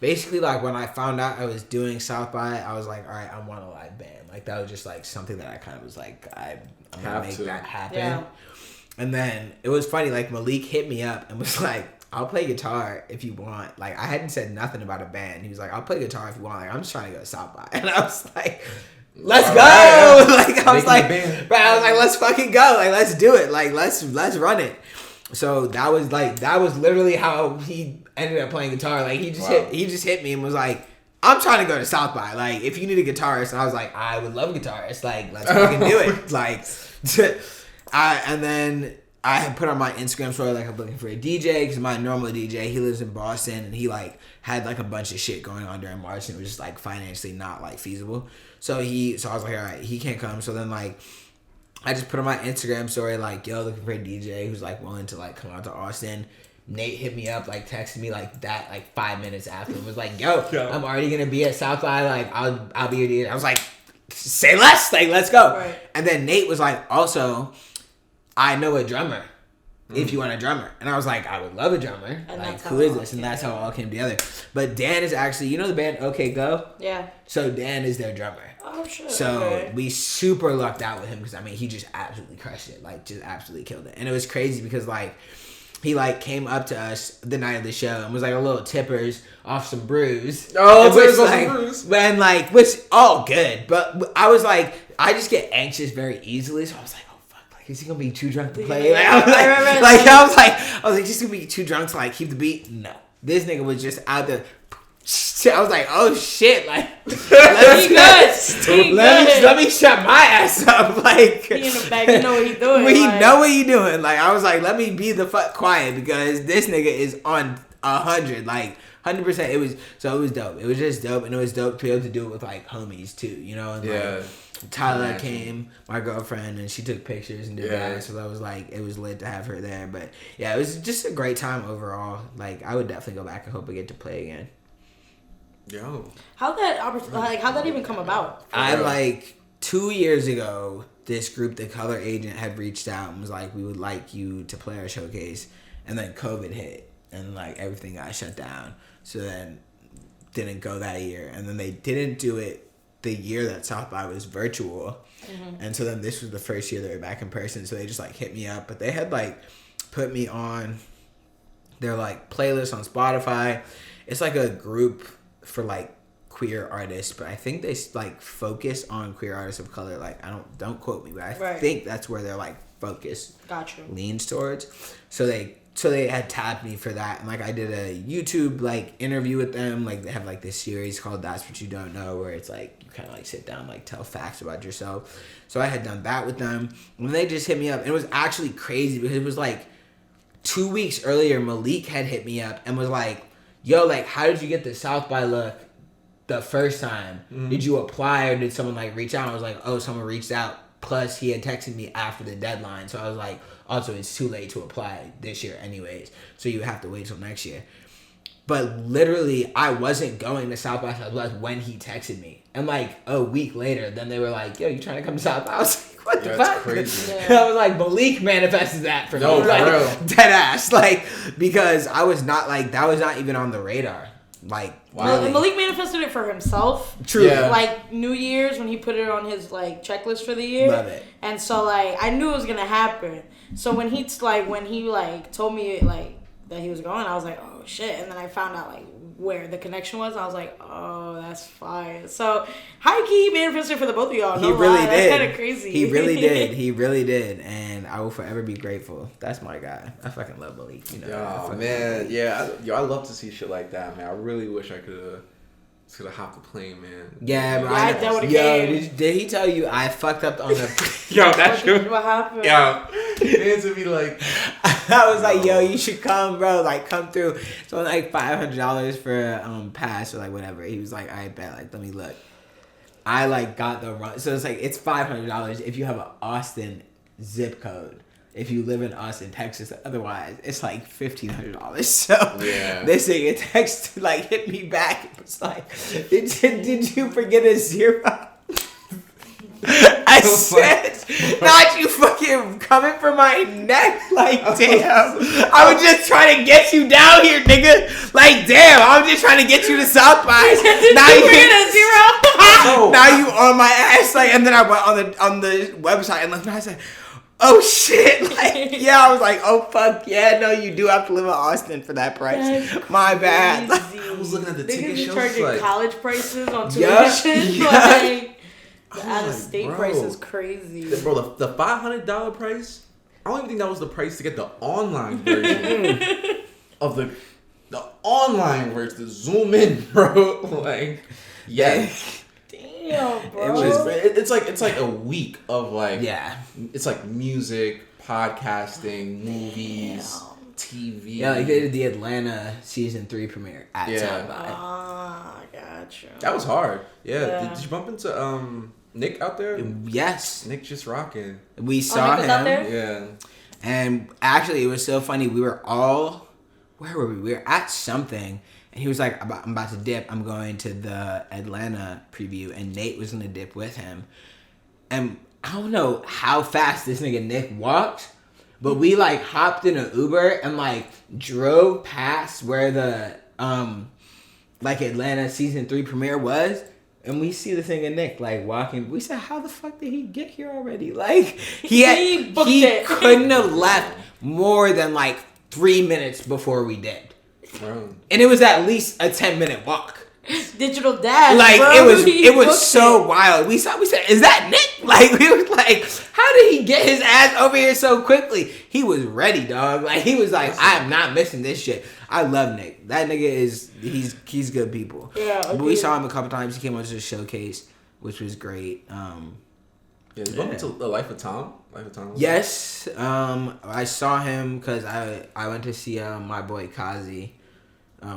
basically like when I found out I was doing South by, I was like, all right, I want a live band. Like that was just like something that I kind of was like, I'm gonna make that happen. Yeah. And then it was funny, like Malik hit me up and was like, I'll play guitar if you want. Like I hadn't said nothing about a band. He was like, I'll play guitar if you want. Like I'm just trying to go to South by. And I was like, let's go. Like I was like, let's fucking go. Like let's do it. Like let's run it. So that was literally how he ended up playing guitar. Like he just hit me and was like, I'm trying to go to South by. Like if you need a guitarist, and I was like, I would love a guitarist. Like let's fucking do it. Like and then I had put on my Instagram story like I'm looking for a DJ because my normal DJ, he lives in Boston and he like had like a bunch of shit going on during March and it was just like financially not like feasible. So I was like, all right, he can't come. So then like I just put on my Instagram story like, yo, looking for a DJ who's like willing to like come out to Austin. Nate hit me up, like texted me like that like 5 minutes after and was like, yo, I'm already gonna be at South by, like I'll be your DJ. I was like, say less, like let's go. Right. And then Nate was like, also, I know a drummer. If you want a drummer. And I was like, I would love a drummer. And like, who is this? And that's how it all came together. But Dan is actually, the band OK Go? Yeah. So Dan is their drummer. Oh, shit. So we super lucked out with him because, he just absolutely crushed it. Like, just absolutely killed it. And it was crazy because, like, he, like, came up to us the night of the show and was, like, a little tippers off some brews. Oh, tippers off some brews. And, like, which, all good. But I was, like, I just get anxious very easily. So I was like, is he gonna be too drunk to play? Like, I was like, just gonna be too drunk to like keep the beat? No, this nigga was just out there. I was like, oh shit, like let me shut my ass up. Like he in the back, you know what he doing. He know what he doing. Like I was like, let me be the fuck quiet because this nigga is on 100, like 100%. It was dope. It was just dope, and it was dope to be able to do it with like homies too, And like, Tyler came, my girlfriend, and she took pictures and did that. So that was like, it was lit to have her there. But yeah, it was just a great time overall. Like I would definitely go back and hope I get to play again. Yo, how'd that even come about? I like 2 years ago, this group, the Color Agent, had reached out and was like, we would like you to play our showcase, and then COVID hit and like everything got shut down. So then didn't go that year, and then they didn't do it the year that South by was virtual. And so then this was the first year they were back in person. So they just like hit me up. But they had like put me on their like playlist on Spotify. It's like a group for like queer artists, but I think they like focus on queer artists of color. Like don't quote me, but I think that's where their like focus leans towards. So they had tapped me for that, and like I did a YouTube like interview with them. Like they have like this series called That's What You Don't Know, where it's like you kind of like sit down, like tell facts about yourself. So I had done that with them, and they just hit me up, and it was actually crazy because it was like 2 weeks earlier, Malik had hit me up and was like, "Yo, like, how did you get the South by look the first time? Did you apply or did someone like reach out?" And I was like, "Oh, someone reached out." Plus, he had texted me after the deadline, so I was like, "Also, it's too late to apply this year, anyways. So you have to wait till next year." But literally, I wasn't going to South by Southwest when he texted me, and like a week later, then they were like, "Yo, you trying to come to South by?" I was like, "What the fuck?" That's crazy. I was like, Malik manifested that for me, like dead ass, like because I was not like that was not even on the radar. Like, wow. Malik manifested it for himself. True. Yeah. Like New Year's when he put it on his like checklist for the year. Love it. And so like I knew it was gonna happen. So when he told me like that he was going, I was like, oh shit. And then I found out like where the connection was. I was like, oh, that's fire. So high key manifested for the both of y'all. He really did. That's kind of crazy. He really did. He really did. And I will forever be grateful. That's my guy. I fucking love Malik. You know. Oh man, yeah. I love to see shit like that, man. I really wish I could have hopped the plane, man. Yeah, bro. That would have did he tell you I fucked up on the? Yo, that's true. What happened? Yo, he answered me like. I was like, yo, you should come, bro. Like, come through. So like $500 for pass or like whatever. He was like, I bet. Like, let me look. I like got the wrong. So it's like it's $500 if you have an Austin zip code. If you live in Austin, Texas, otherwise it's like $1,500. So yeah, this thing text like hit me back. It was like, did you forget a zero? I said, not you fucking coming for my neck. Like, damn. I was just trying to get you down here, nigga. Like, damn. I'm just trying to get you to South by. Now you forget a zero. Now you on my ass. Like, and then I went on the website and I said, oh shit. Like, yeah, I was like, oh fuck yeah, no, you do have to live in Austin for that price. My bad. I was looking at the ticket shows. Charging like college prices on tuition. Like, the out-of-state price is crazy. Bro, the $500 price, I don't even think that was the price to get the online version of the online version, the zoom in, bro. Like, yeah. Damn, bro. It's like a week of like, yeah. It's like music, podcasting, movies, TV. Yeah, like they did the Atlanta season 3 premiere at South by. Ah, gotcha. That was hard. Yeah. Did you bump into Nick out there? Yes. Nick just rocking. We saw Nick was him. out there? Yeah. And actually, it was so funny. We were all, where were we? We were at something. And he was like, I'm about to dip. I'm going to the Atlanta preview. And Nate was going to dip with him. And I don't know how fast this nigga Nick walked. But we like hopped in an Uber and like drove past where the like Atlanta season 3 premiere was. And we see this nigga Nick like walking. We said, how the fuck did he get here already? Like he couldn't have left more than like 3 minutes before we did. Wow. And it was at least a 10-minute walk. Digital dash. Like bro. it was so wild. We said, is that Nick? Like we was like, how did he get his ass over here so quickly? He was ready, dog. Like he was like, I am not missing this shit. I love Nick. That nigga he's good people. Yeah. Okay. But we saw him a couple times. He came on to the showcase, which was great. Yeah, you bumped into The Life of Tom. Yes. I saw him because I went to see my boy Kazi.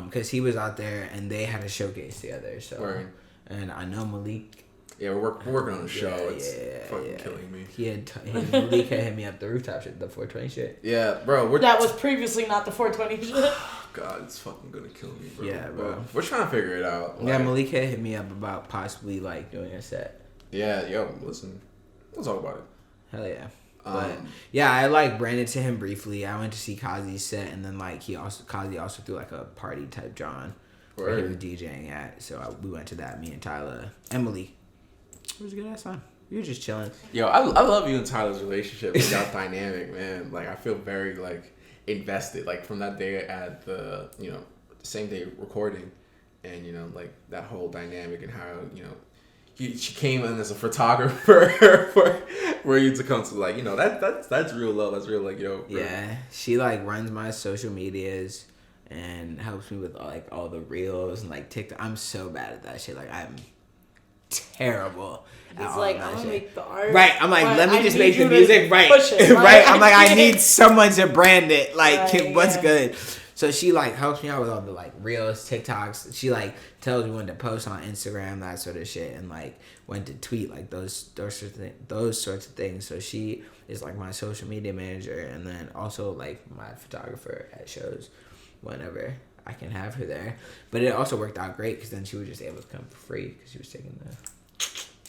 Because he was out there and they had a showcase together. So, right. And I know Malik. Yeah, we're working on the show. It's fucking killing me. Malik had hit me up the rooftop shit, the 420 shit. Yeah, bro. That was previously not the 420 shit. God, it's fucking gonna kill me, bro. Yeah, bro. We're trying to figure it out. Yeah, Malik had hit me up about possibly like doing a set. Yeah, yo, listen, we'll talk about it. Hell yeah. But yeah, I like ran into him briefly. I went to see Kazi's set, and then like Kazi also threw like a party type drawing where he was DJing at. So we went to that. Me and Tyler, Emily. was a good ass time. We were just chilling. Yo, I love you and Tyler's relationship. It's that dynamic, man. Like, I feel very, like, invested. Like, from that day at the, you know, the same day recording. And, you know, like, that whole dynamic and how, you know, she came in as a photographer for you to come to, like, you know, that's real love. That's real, like, yo. Yeah. She, like, runs my social medias and helps me with, like, all the reels and, like, TikTok. I'm so bad at that shit. Like, I'm terrible. It's like, I'm gonna make the art. Right. I'm like, let me just make the music. Right. Right. I'm like, I need someone to brand it. Like, what's good? So she, like, helps me out with all the, like, reels, TikToks. She, like, tells me when to post on Instagram, that sort of shit, and, like, when to tweet, like, those sorts of things. So she is, like, my social media manager, and then also, like, my photographer at shows whenever I can have her there. But it also worked out great because then she was just able to come for free because she was taking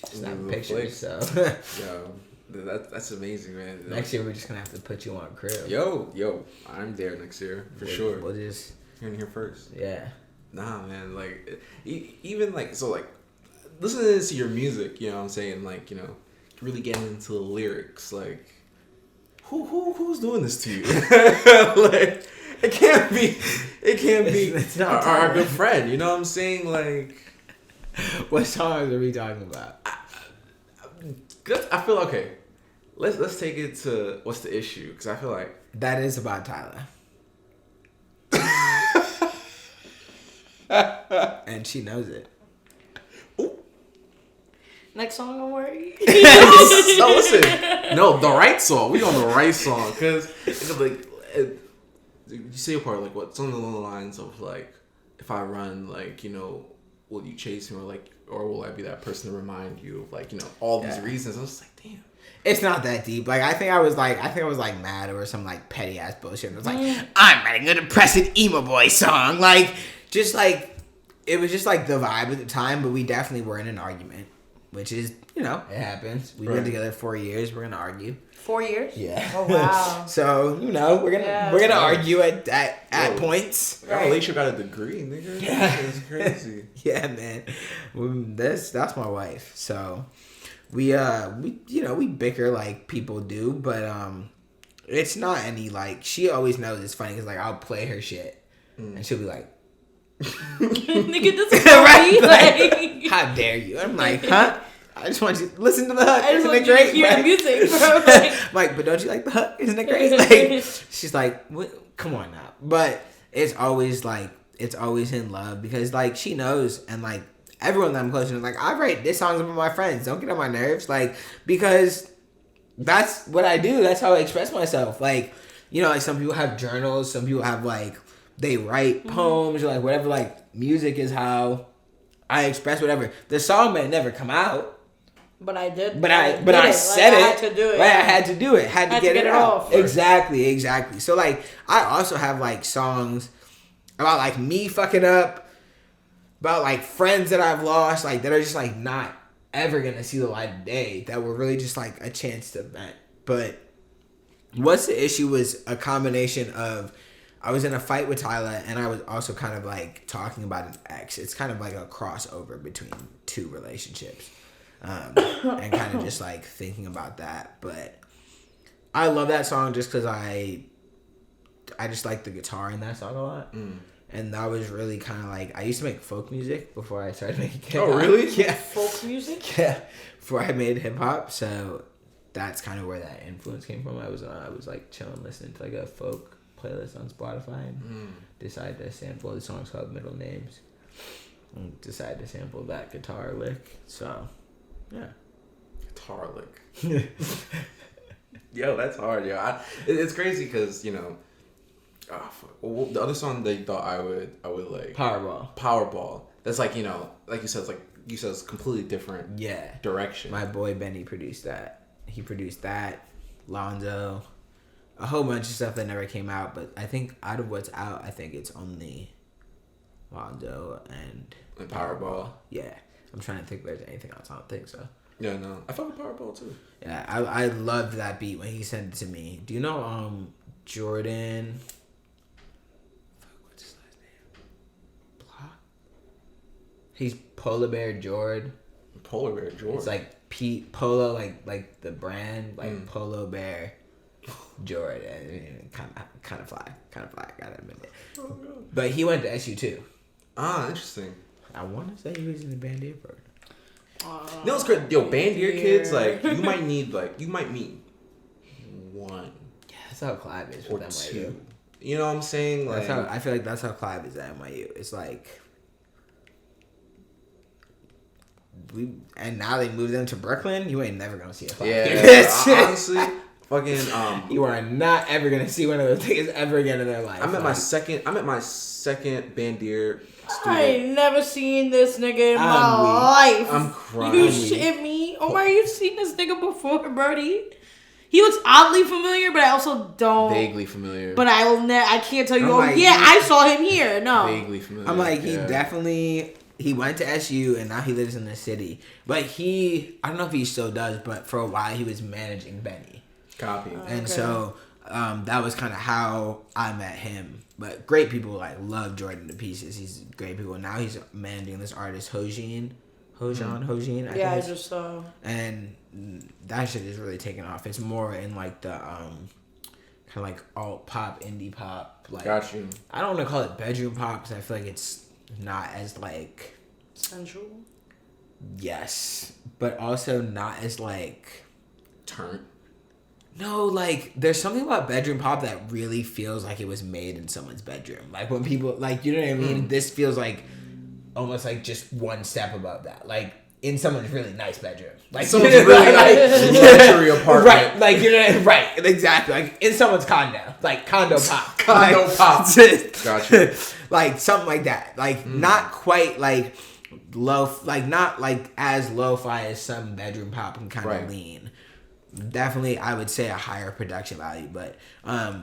snapping pictures. So yo, that's amazing, man. Next year we're just gonna have to put you on crew. Yo, I'm there next year for sure. We'll just here first. Yeah. Nah, man. Like even like so like listening to your music, you know what I'm saying? Like, you know, really getting into the lyrics. Like who's doing this to you? Like it can't be it's not our good friend. You know what I'm saying? Like, what songs are we talking about? I feel okay. Let's take it to what's the issue? Because I feel like that is about Tyler, and she knows it. Ooh. Next song, don't worry. So listen, no, the right song. We on the right song because like you say a part like what something along the lines of like if I run like, you know, will you chase me or will I be that person to remind you of like, you know, all these reasons? I was like, damn. It's not that deep. Like I think I was like mad or some like petty ass bullshit. It was like I'm writing a depressing emo boy song. Like just like it was just like the vibe at the time. But we definitely were in an argument, which is, you know, it happens. We've been together 4 years. We're gonna argue. 4 years? Yeah. Oh wow. So, you know, we're gonna argue at points. Our relationship got a degree, nigga. Yeah. It's crazy. Yeah, man. That's my wife. So we you know, we bicker like people do, but it's not any like she always knows it's funny because like I'll play her shit and she'll be like, nigga, this is right? Like, how dare you? I'm like, huh? I just want you to listen to the hook. Isn't it great? Hear the music, bro. Like, but don't you like the hook? Isn't it great? Like, she's like, come on now. But it's always in love because like she knows, and like everyone that I'm close to is like, I write this songs about my friends. Don't get on my nerves, like because that's what I do. That's how I express myself. Like, you know, like some people have journals. Some people have like they write poems or like whatever. Like music is how I express whatever. The song may never come out. But I did. But I said it. I had to do it. Right, I had to do it. Had to get it out. Off. Exactly. So like, I also have like songs about like me fucking up, about like friends that I've lost, like that are just like not ever gonna see the light of day. That were really just like a chance to vent. But what's the issue was a combination of I was in a fight with Tyler, and I was also kind of like talking about an ex. It's kind of like a crossover between two relationships. And kind of just like thinking about that, but I love that song just because I just like the guitar in that song a lot, and that was really kind of like I used to make folk music before I started making hip-hop. Oh really? Yeah, folk music. Yeah, before I made hip hop, so that's kind of where that influence came from. I was like chilling, listening to like a folk playlist on Spotify, and decided to sample the song's called Middle Names, and decided to sample that guitar lick. So. Yeah. Guitar lick. Yo, that's hard, yo. It's crazy because, you know, the other song they thought I would like Powerball. That's like, you know, like you said, it's completely different direction. My boy Benny produced that. He produced that, Lonzo, a whole bunch of stuff that never came out, but I think out of what's out, I think it's only Lonzo and Powerball. Yeah. I'm trying to think if there's anything else. I don't think so. Yeah, no. I fuck with Powerball too. Yeah, I loved that beat when he sent it to me. Do you know Jordan? What's his last name? Block? He's Polar Bear Jord. Polar Bear Jord. It's like Polo, like the brand, like Polo Bear Jordan. Kind of fly. Gotta admit it. But he went to SU too. Ah, interesting. I want to say he was in the Bandier program. You know what's crazy? Yo, Bandier kids, like you might meet one. Yeah, that's how Clive is or with two. NYU. You know what I'm saying? Like, I feel like that's how Clive is at NYU. It's like and now they moved them to Brooklyn. You ain't never gonna see a Clive. Yeah, honestly, fucking. You are not ever gonna see one of those things ever again in their life. I'm at my second Bandier student. I ain't never seen this nigga in my life. I'm crying. You shit me. Omar, you seen this nigga before, Birdie? He looks oddly familiar, but I also don't. Vaguely familiar. But I can't tell you, like, I saw him here. No. Vaguely familiar. I'm like, he went to SU and now he lives in the city. But I don't know if he still does, but for a while he was managing Benny. Copy. And so that was kind of how I met him. But great people, like, love Jordan to pieces. He's great people. Now he's managing this artist, Hojin, I Yeah, I just saw. And that shit is really taking off. It's more in like the kind of like alt pop, indie pop. Like, got you. I don't want to call it bedroom pop because I feel like it's not as like sensual. Yes, but also not as like turn. No, like there's something about bedroom pop that really feels like it was made in someone's bedroom. Like when people like, you know what I mean. This feels like almost like just one step above that. Like in someone's really nice bedroom. Like someone's really luxury apartment. Right. Like, you know, right. Exactly. Like in someone's condo. Like condo pop. Pop. Gotcha. Like something like that. Like not quite like not like as lo-fi as some bedroom pop and kind of lean. Definitely, I would say a higher production value. But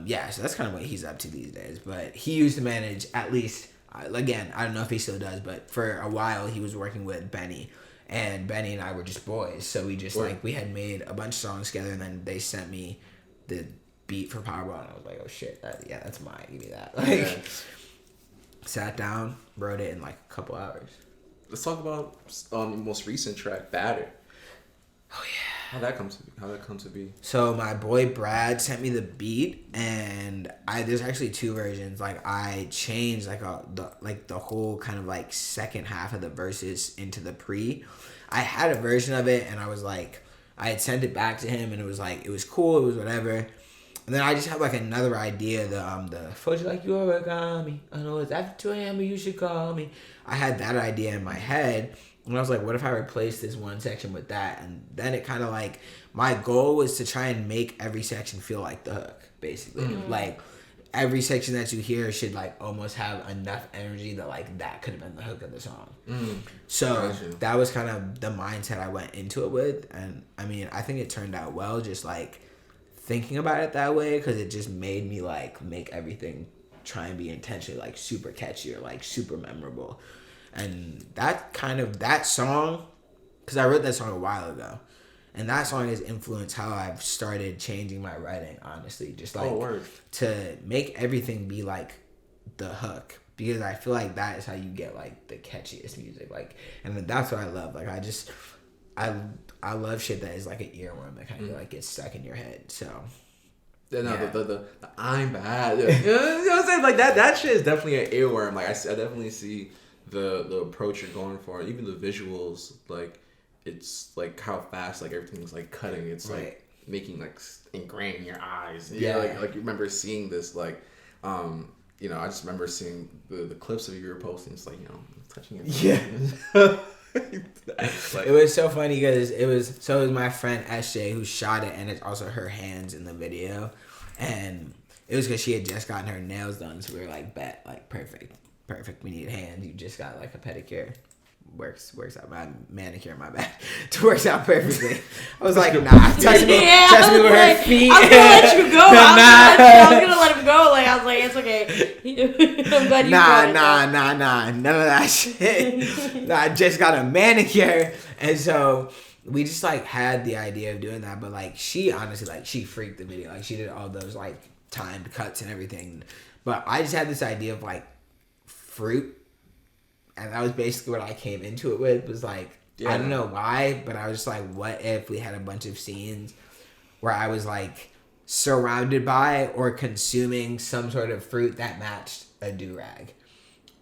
yeah, so that's kind of what he's up to these days. But he used to manage, at least, again, I don't know if he still does, but for a while he was working with Benny. And Benny and I were just boys. So we just, we had made a bunch of songs together. And then they sent me the beat for Powerball. And I was like, oh shit, that's mine. Give me that. Like, sat down, wrote it in like a couple hours. Let's talk about the most recent track, Batter. Oh yeah. How'd that come to be? So my boy Brad sent me the beat, and there's actually two versions. Like I changed the whole kind of like second half of the verses into the pre. I had a version of it, and I was like, I had sent it back to him, and it was like, it was cool, it was whatever. And then I just had like another idea, the "Fuck you like you already got me. I know it's after 2 a.m. but you should call me." I had that idea in my head. And I was like, what if I replace this one section with that? And then it kind of like, my goal was to try and make every section feel like the hook, basically. Mm-hmm. Like, every section that you hear should like almost have enough energy that like that could have been the hook of the song. Mm-hmm. So that was kind of the mindset I went into it with. And I mean, I think it turned out well, just like thinking about it that way, because it just made me like make everything try and be intentionally like super catchy or like super memorable. And that song, because I wrote that song a while ago, and that song has influenced how I've started changing my writing, honestly. Just like to make everything be like the hook, because I feel like that is how you get like the catchiest music. Like, and that's what I love. Like I love shit that is like an earworm that kind of like gets stuck in your head. So the I'm bad. You know what I'm saying? Like that shit is definitely an earworm. Like I definitely see the approach you're going for, even the visuals, like it's like how fast like everything's like cutting. It's like making like ingrained in your eyes. Yeah, like you remember seeing this like you know, I just remember seeing the clips of you were posting. It's like, you know, touching it. Yeah. Like, it was so funny because it was my friend SJ who shot it, and it's also her hands in the video, and it was because she had just gotten her nails done, so we were like, bet, like perfect, we need hands. You just got like a pedicure, works out. My manicure, my back, it works out perfectly. I was like, nah, touch me with her feet. I'm gonna let you go. I was gonna let him go. Like I was like, it's okay. I'm glad you nah, none of that shit. I just got a manicure, and so we just like had the idea of doing that. But like she honestly, like she freaked the video. Like she did all those like timed cuts and everything. But I just had this idea of like fruit. And that was basically what I came into it with, was like I don't know why, but I was just like, what if we had a bunch of scenes where I was like surrounded by or consuming some sort of fruit that matched a do-rag?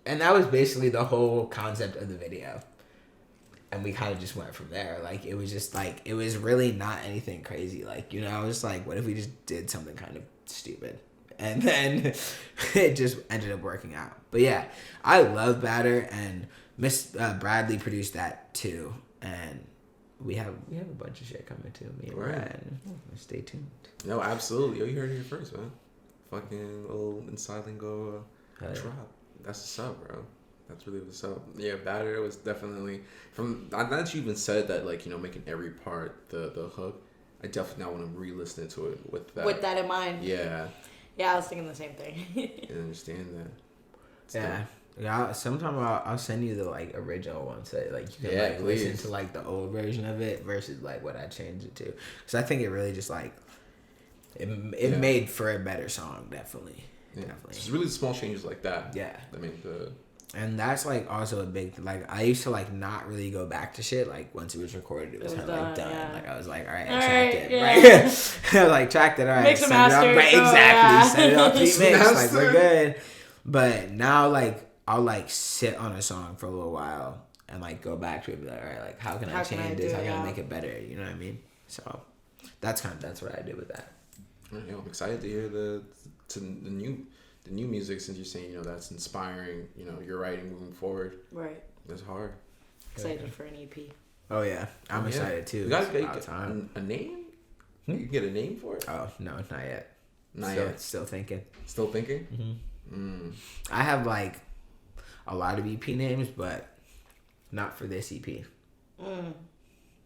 And that was basically the whole concept of the video. And we kind of just went from there. Like, it was just like, it was really not anything crazy. Like, you know, I was like, what if we just did something kind of stupid? And then it just ended up working out. But yeah, I love Batter, and Miss Bradley produced that too. And we have a bunch of shit coming too. Me and Brad. Stay tuned. No, absolutely. Yo, you heard it here first, man. Fucking little inside lingo drop. That's what's up, bro. That's really what's up. Yeah, Batter was definitely from. Now that you even said that, like, you know, making every part the hook, I definitely now want to re-listen to it with that. With that in mind. Yeah. Yeah, I was thinking the same thing. I understand that. Yeah. Sometime I'll send you the like original one, so like you can listen to like the old version of it versus like what I changed it to. Because I think it really just like it made for a better song, definitely. Yeah. It's really small changes like that. Yeah. That make the. And that's like also a big like I used to like not really go back to shit like once it was recorded it was kind of like done. Yeah. Like I was like, all right, I tracked it. Yeah. Right? I was like, tracked it. All right, mix and master. Right, exactly. Set it up, remix. Like we're good. But now like I'll like sit on a song for a little while and like go back to it and be like, all right, like how can I change this? How can I make it better? You know what I mean? So that's what I did with that. Yeah, I'm excited to hear the new music, since you're saying, you know, that's inspiring, you know, your writing moving forward. Right. That's hard. Excited for an EP. Oh yeah, I'm excited too. You gotta get a name? You can get a name for it? Oh no, not yet. Not yet. Still thinking. Still thinking? Mm-hmm. I have like a lot of EP names, but not for this EP.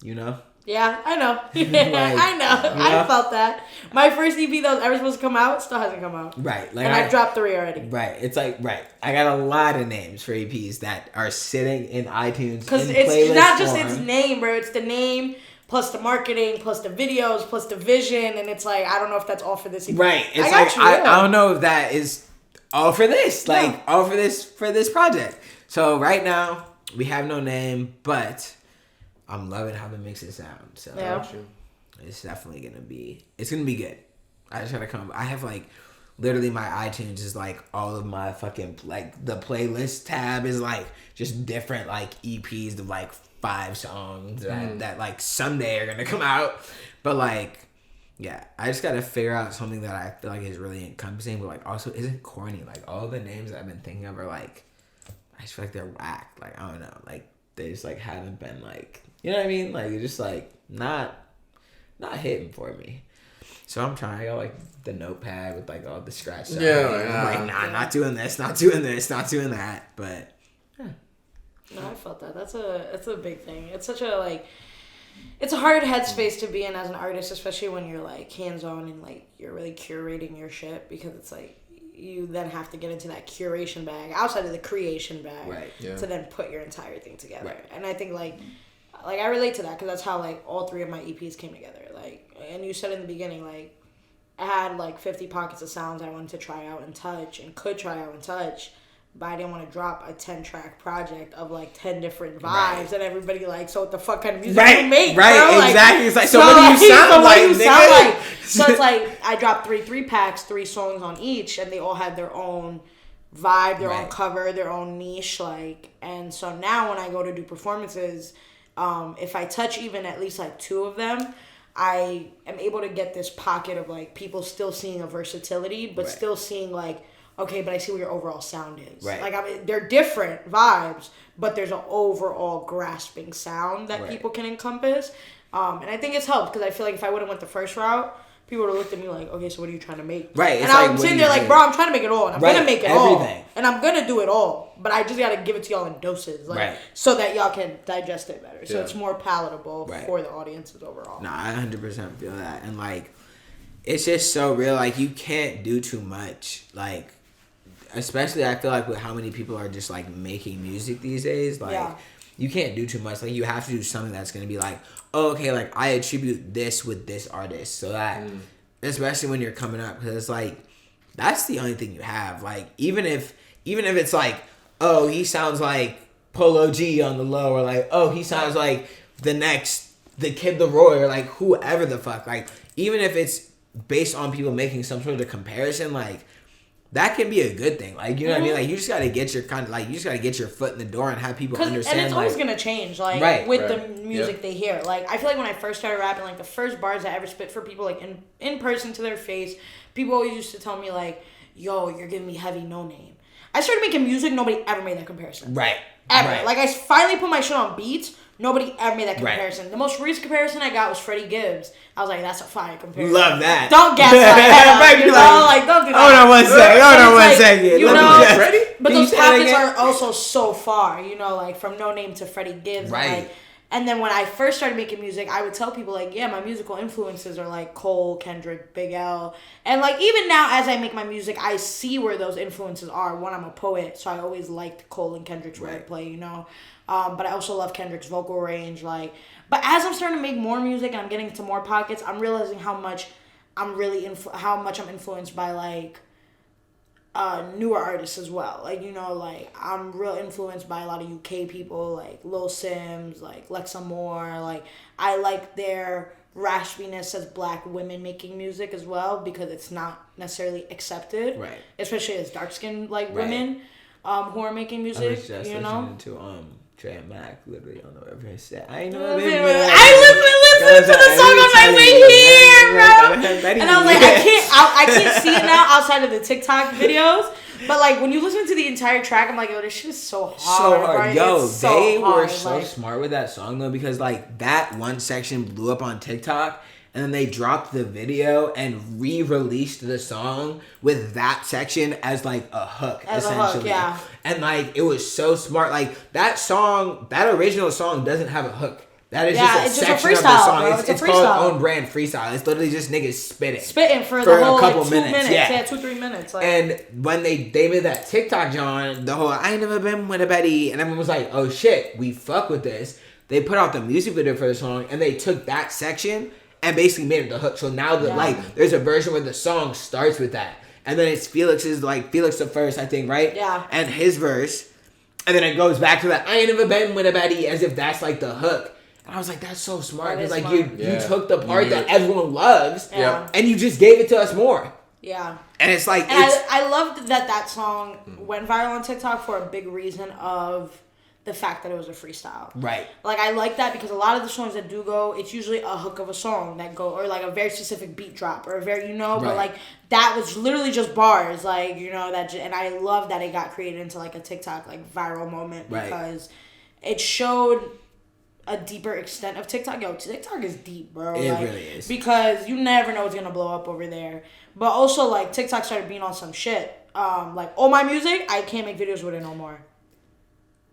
You know? Yeah, I know. I know. I felt that. My first EP that was ever supposed to come out still hasn't come out. Right. Like and I dropped 3 already. Right. It's like, right. I got a lot of names for EPs that are sitting in iTunes. Because it's not just its name, bro. It's the name plus the marketing plus the videos plus the vision. And it's like, I don't know if that's all for this EP. Right. It's like, I don't know if that is all for this. Like, all for this project. So right now, we have no name, but I'm loving how the mixes sound. So it's definitely gonna be good. I just gotta come. I have like literally my iTunes is like all of my fucking like the playlist tab is like just different like EPs of like 5 songs that like someday are gonna come out. But like yeah, I just gotta figure out something that I feel like is really encompassing, but like also isn't corny. Like all the names that I've been thinking of are like I just feel like they're whack. Like I don't know. Like they just like haven't been like. You know what I mean? Like, it's just, like, not hitting for me. So I'm trying. I got, like, the notepad with, like, all the scratch stuff. I'm like, nah, not doing this, not doing that. But, No, I felt that. That's a big thing. It's such a, like, it's a hard headspace to be in as an artist, especially when you're, like, hands-on and, like, you're really curating your shit. Because it's, like, you then have to get into that curation bag outside of the creation bag to then put your entire thing together. Right. And I think, like I relate to that because that's how, like, all 3 of my EPs came together. Like, and you said in the beginning, like, I had, like, 50 pockets of sounds I wanted to try out and touch and could try out and touch, but I didn't want to drop a 10-track project of, like, 10 different vibes and everybody, like, so what the fuck kind of music do you make, bro? Like, exactly. It's like, so what do you sound like? So it's like, I dropped 3 packs, 3 songs on each, and they all had their own vibe, their own cover, their own niche, like, and so now when I go to do performances, if I touch even at least like 2 of them, I am able to get this pocket of like people still seeing a versatility, but still seeing like, okay, but I see what your overall sound is. Right. Like, I mean, they're different vibes, but there's an overall grasping sound that people can encompass. And I think it's helped because I feel like if I would have went the first route, people would have looked at me like, okay, so what are you trying to make? Right. And I'm sitting there like, bro, I'm trying to make it all. And I'm going to make it all. And I'm going to do it all. But I just got to give it to y'all in doses. Like, so that y'all can digest it better. So it's more palatable for the audiences overall. No, I 100% feel that. And, like, it's just so real. Like, you can't do too much. Like, especially I feel like with how many people are just, like, making music these days. Like, you can't do too much. Like, you have to do something that's going to be like, oh, okay, like, I attribute this with this artist. So that, especially when you're coming up, because it's like, that's the only thing you have. Like, even if it's like, oh, he sounds like Polo G on the low, or like, oh, he sounds like the Kid Leroy, or like whoever the fuck. Like, even if it's based on people making some sort of comparison, like, that can be a good thing. Like, you know what I mean? Like, you just gotta get your foot in the door and have people understand. And it's always gonna change, like, with the music they hear. Like, I feel like when I first started rapping, like, the first bars I ever spit for people, like, in person to their face, people always used to tell me, like, yo, you're giving me heavy No Name. I started making music, nobody ever made that comparison. Right. Ever. Right. Like, I finally put my shit on beats, nobody ever made that comparison. Right. The most recent comparison I got was Freddie Gibbs. I was like, that's a fire comparison. Love that. Don't gaslight that. You know, like, don't do that. Hold on one second. You know, Freddie? but those pockets are also so far, you know, like, from No Name to Freddie Gibbs. Right. And then when I first started making music, I would tell people, like, yeah, my musical influences are, like, Cole, Kendrick, Big L. And, like, even now as I make my music, I see where those influences are. One, I'm a poet, so I always liked Cole and Kendrick's wordplay, you know. But I also love Kendrick's vocal range, like. But as I'm starting to make more music and I'm getting into more pockets, I'm realizing how much I'm influenced by, like, newer artists as well. Like, you know, like, I'm real influenced by a lot of UK people, like Lil Sims, like Lexa Moore. Like, I like their raspiness as black women making music as well, because it's not necessarily accepted, right? Especially as dark-skinned, like, women who are making music. I was just listening to Trey and Mac literally on whatever set. I listened to the song on my way here, bro. And I was like, I can't see it now outside of the TikTok videos. But, like, when you listen to the entire track, I'm like, yo, this shit is so hard. So hard. Right? Yo, they were so like, smart with that song, though, because, like, that one section blew up on TikTok, and then they dropped the video and re-released the song with that section as, like, a hook, essentially. Yeah. And, like, it was so smart. Like, that original song doesn't have a hook. That is just a section of the song. Bro. It's called Own Brand Freestyle. It's literally just niggas spitting for the whole, a couple like, 2 minutes. Yeah, 2-3 minutes. Like. And when they made that TikTok, John, the whole I ain't never been with a Betty, and everyone was like, oh shit, we fuck with this. They put out the music video for the song, and they took that section and basically made it the hook. So now like, there's a version where the song starts with that, and then it's Felix the first, I think, right? Yeah. And his verse, and then it goes back to that I ain't never been with a Betty, as if that's like the hook. And I was like, that's so smart, because like you took the part that everyone loves, and you just gave it to us more. Yeah. And it's like, I loved that song went viral on TikTok for a big reason of the fact that it was a freestyle. Right. Like, I like that, because a lot of the songs that do go, it's usually a hook of a song that go, or like a very specific beat drop, or a very, you know, but like that was literally just bars, like, you know, and I love that it got created into like a TikTok like viral moment, because it showed a deeper extent of TikTok. Yo, TikTok is deep, bro. It like, really is. Because you never know what's gonna blow up over there. But also, like, TikTok started being on some shit. Like, all my music, I can't make videos with it no more.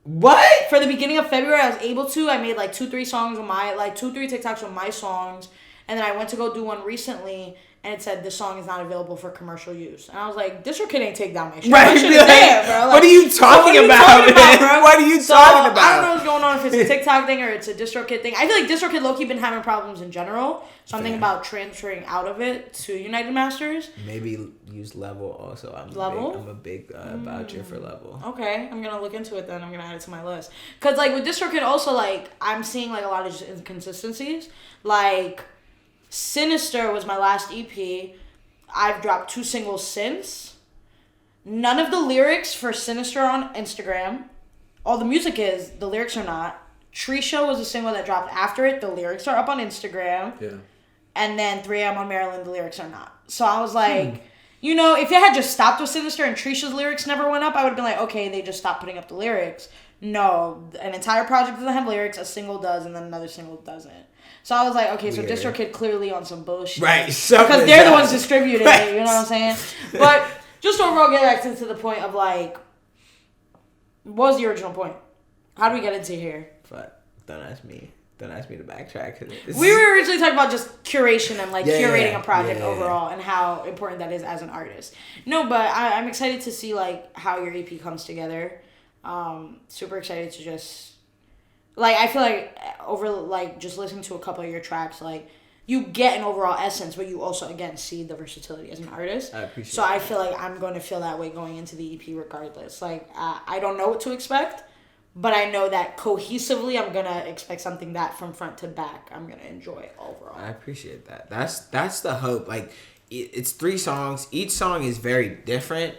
What? For the beginning of February, I was able to. I made like 2-3 songs with 2-3 TikToks with my songs. And then I went to go do one recently, and it said this song is not available for commercial use. And I was like, DistroKid ain't take down my shit. Right, my shit is there, bro. Like, what are you talking about, bro? What are you talking about? I don't know what's going on, if it's a TikTok thing or it's a DistroKid thing. I feel like DistroKid low-key been having problems in general. So I'm thinking about transferring out of it to United Masters. Maybe use Level also. I'm a big voucher for Level. Okay, I'm going to look into it then. I'm going to add it to my list. Because, like, with DistroKid also, like, I'm seeing, like, a lot of just inconsistencies. Like, Sinister was my last EP. I've dropped 2 singles since. None of the lyrics for Sinister on Instagram. All the music is, the lyrics are not. Tree Show was a single that dropped after it. The lyrics are up on Instagram. Yeah. And then 3am on Maryland, the lyrics are not. So I was like, you know, if it had just stopped with Sinister and Tricia's lyrics never went up, I would have been like, okay, they just stopped putting up the lyrics. No, an entire project doesn't have lyrics, a single does, and then another single doesn't. So I was like, okay, so DistroKid clearly on some bullshit. Right. Because they're the ones distributing it, you know what I'm saying? But just overall, get back to the point of, like, what was the original point? How do we get into here? But don't ask me to backtrack. We were originally talking about just curation and, like, curating a project overall and how important that is as an artist. No, but I'm excited to see, like, how your EP comes together. Super excited to just... Like, I feel like over, like, just listening to a couple of your tracks, like, you get an overall essence, but you also, again, see the versatility as an artist. I appreciate I feel like I'm going to feel that way going into the EP regardless. Like, I don't know what to expect, But I know that cohesively, I'm gonna expect something that from front to back, I'm gonna enjoy overall. I appreciate that. That's the hope. Like, it's 3 songs. Each song is very different,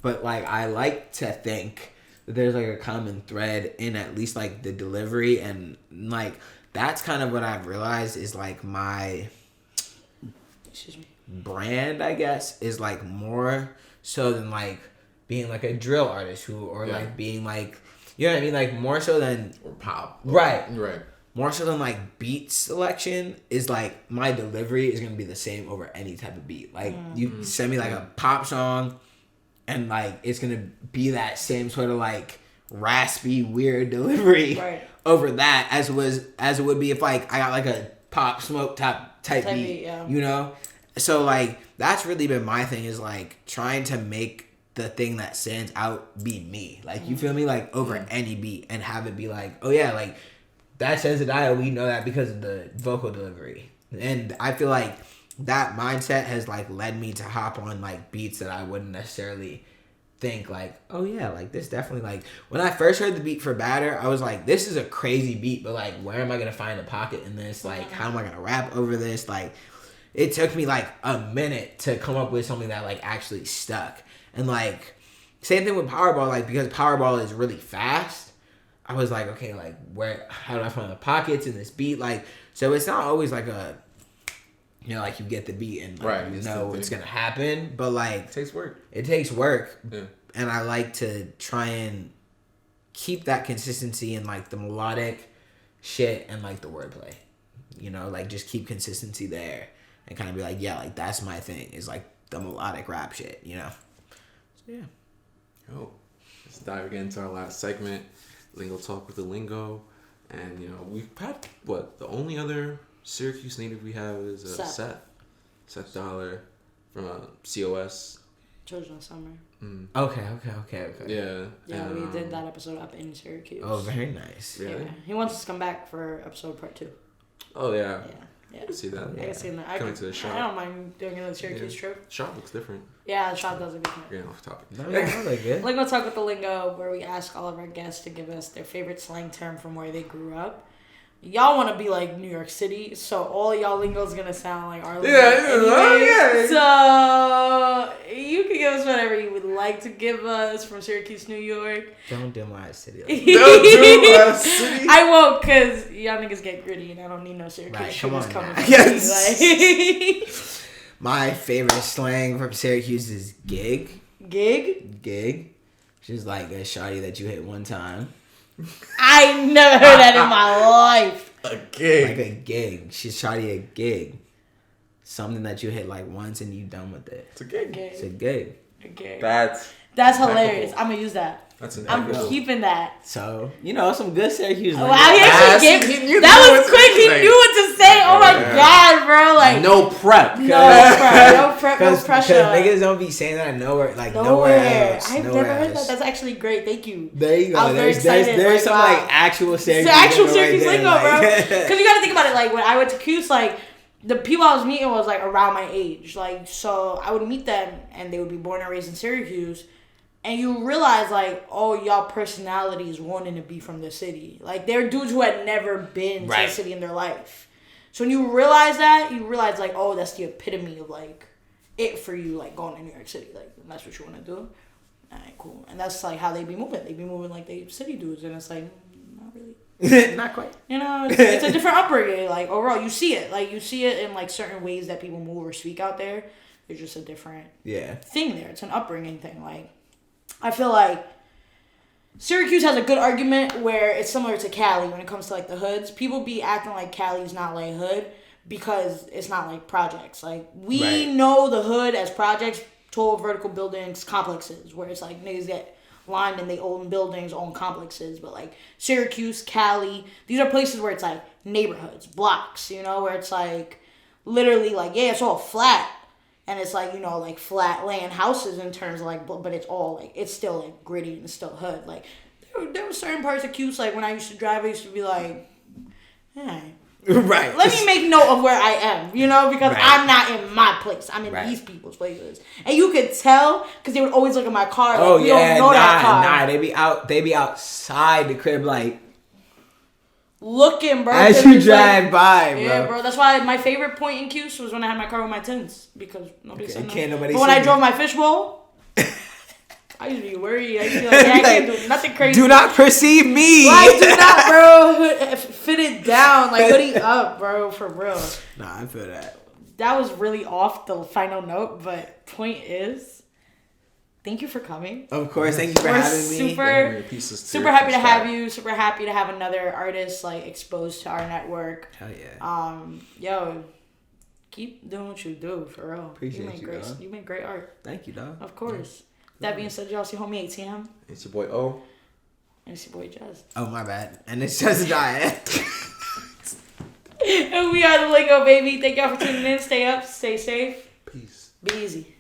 but like I like to think that there's like a common thread in at least like the delivery, and like that's kind of what I've realized is like my brand, I guess, is like more so than like being like a drill artist or like being like, you know what I mean, like more so than or pop, right. More so than like beat selection is like my delivery is gonna be the same over any type of beat. Like you send me like a pop song, and like it's gonna be that same sort of like raspy, weird delivery over that as it would be if like I got like a Pop Smoke type beat, you know. So like that's really been my thing, is like trying to make the thing that stands out be me. Like you feel me, like over any beat, and have it be like, oh yeah, like that Jesediah, we know that because of the vocal delivery. And I feel like that mindset has like led me to hop on like beats that I wouldn't necessarily think like, oh yeah, like this definitely, like when I first heard the beat for Batter, I was like, this is a crazy beat, but like where am I gonna find a pocket in this? Like how am I gonna rap over this? Like it took me like a minute to come up with something that like actually stuck. And like same thing with Powerball, like because Powerball is really fast, I was like, okay, like how do I find the pockets in this beat? Like, so it's not always like a, you know, like you get the beat and like, you know what's gonna happen, but like it takes work. Yeah. And I like to try and keep that consistency in like the melodic shit and like the wordplay, you know, like just keep consistency there and kind of be like, yeah, like that's my thing, is like the melodic rap shit, you know. So yeah. Oh, let's dive again into our last segment, Lingo Talk with the Lingo. And you know, we've had the only other Syracuse native we have is Seth Dollar from COS. Children of Summer. Okay. Yeah. Yeah, we did that episode up in Syracuse. Oh, very nice. Really? Yeah. He wants us to come back for episode part 2. Oh yeah. Yeah. I can see that. I can see that. Coming to the shop. I don't mind doing another Syracuse trip. Shop looks different. Yeah, the shop does look different. Getting off topic. No, yeah, good. Lingo Talk with the Lingo, where we ask all of our guests to give us their favorite slang term from where they grew up. Y'all want to be like New York City, so all y'all lingo is going to sound like our lingo. Yeah. So you can give us whatever you would like to give us from Syracuse, New York. Don't do my city. Don't do my city. I won't, because y'all niggas get gritty, and I don't need no Syracuse coming from me. Yes. My favorite slang from Syracuse is gig. Gig. She's like a shawty that you hit one time. I never heard that in my life. A gig. Like a gig. She's shawty a gig. Something that you hit like once and you done with it. It's a gig. It's a gig. A gig. That's hilarious. I'm gonna use that. That's I'm keeping that. So, you know, some good Syracuse. Wow, he actually gave that was quick. He knew what to say. Oh my god, bro! Like no prep. No pressure. Because niggas don't be saying that nowhere else. I've never heard that. That's actually great. Thank you. There you go. There's some like actual Syracuse. It's actual Syracuse lingo, bro. Because you got to think about it. Like when I went to Cuse, like the people I was meeting was like around my age. Like so, I would meet them and they would be born and raised in Syracuse. And you realize, like, oh, y'all personalities wanting to be from the city. Like, they're dudes who had never been to the city in their life. So when you realize that, you realize, like, oh, that's the epitome of, like, it for you, like, going to New York City. Like, that's what you want to do. All right, cool. And that's, like, how they be moving. They be moving like they city dudes. And it's, like, not really. Not quite. You know, it's a different upbringing. Like, overall, you see it. Like, you see it in, like, certain ways that people move or speak out there. There's just a different thing there. It's an upbringing thing. Like, I feel like Syracuse has a good argument where it's similar to Cali when it comes to, like, the hoods. People be acting like Cali's not, like, hood because it's not, like, projects. Like, we know the hood as projects, tall vertical buildings, complexes, where it's, like, niggas get lined and they own buildings, own complexes. But, like, Syracuse, Cali, these are places where it's, like, neighborhoods, blocks, you know, where it's, like, literally, like, yeah, it's all flat. And it's like, you know, like flat land houses in terms of like, but it's all like, it's still like gritty and it's still hood. Like, there were certain parts of Cuse, like when I used to drive, I used to be like, hey, Right. Let me make note of where I am, because I'm not in my place. I'm in these people's places. And you could tell because they would always look at my car. Like, we don't know that car. Nah, they be outside the crib like looking, bro. As you drive by, bro. Yeah, bro. That's why my favorite point in Cuse was when I had my car with my tins because nobody said nothing. But when I drove my fishbowl, I used to be worried. I used to be like, I can't do nothing crazy. Do not perceive me. Like, do not, bro. Fit it down. Like, hoodie up, bro. For real. Nah, I feel that. That was really off the final note, but point is, thank you for coming. Of course, thank you for having me. Super happy to have you. Super happy to have another artist exposed to our network. Hell yeah. Yo, keep doing what you do for real. Appreciate you, dog. You make great art. Thank you, dog. Of course. Yeah. That being said, y'all see homie ATM. It's your boy O. And it's your boy Jez. Oh, my bad. And it's Jesediah. And we are the Lingo, baby. Thank y'all for tuning in. Stay up. Stay safe. Peace. Be easy.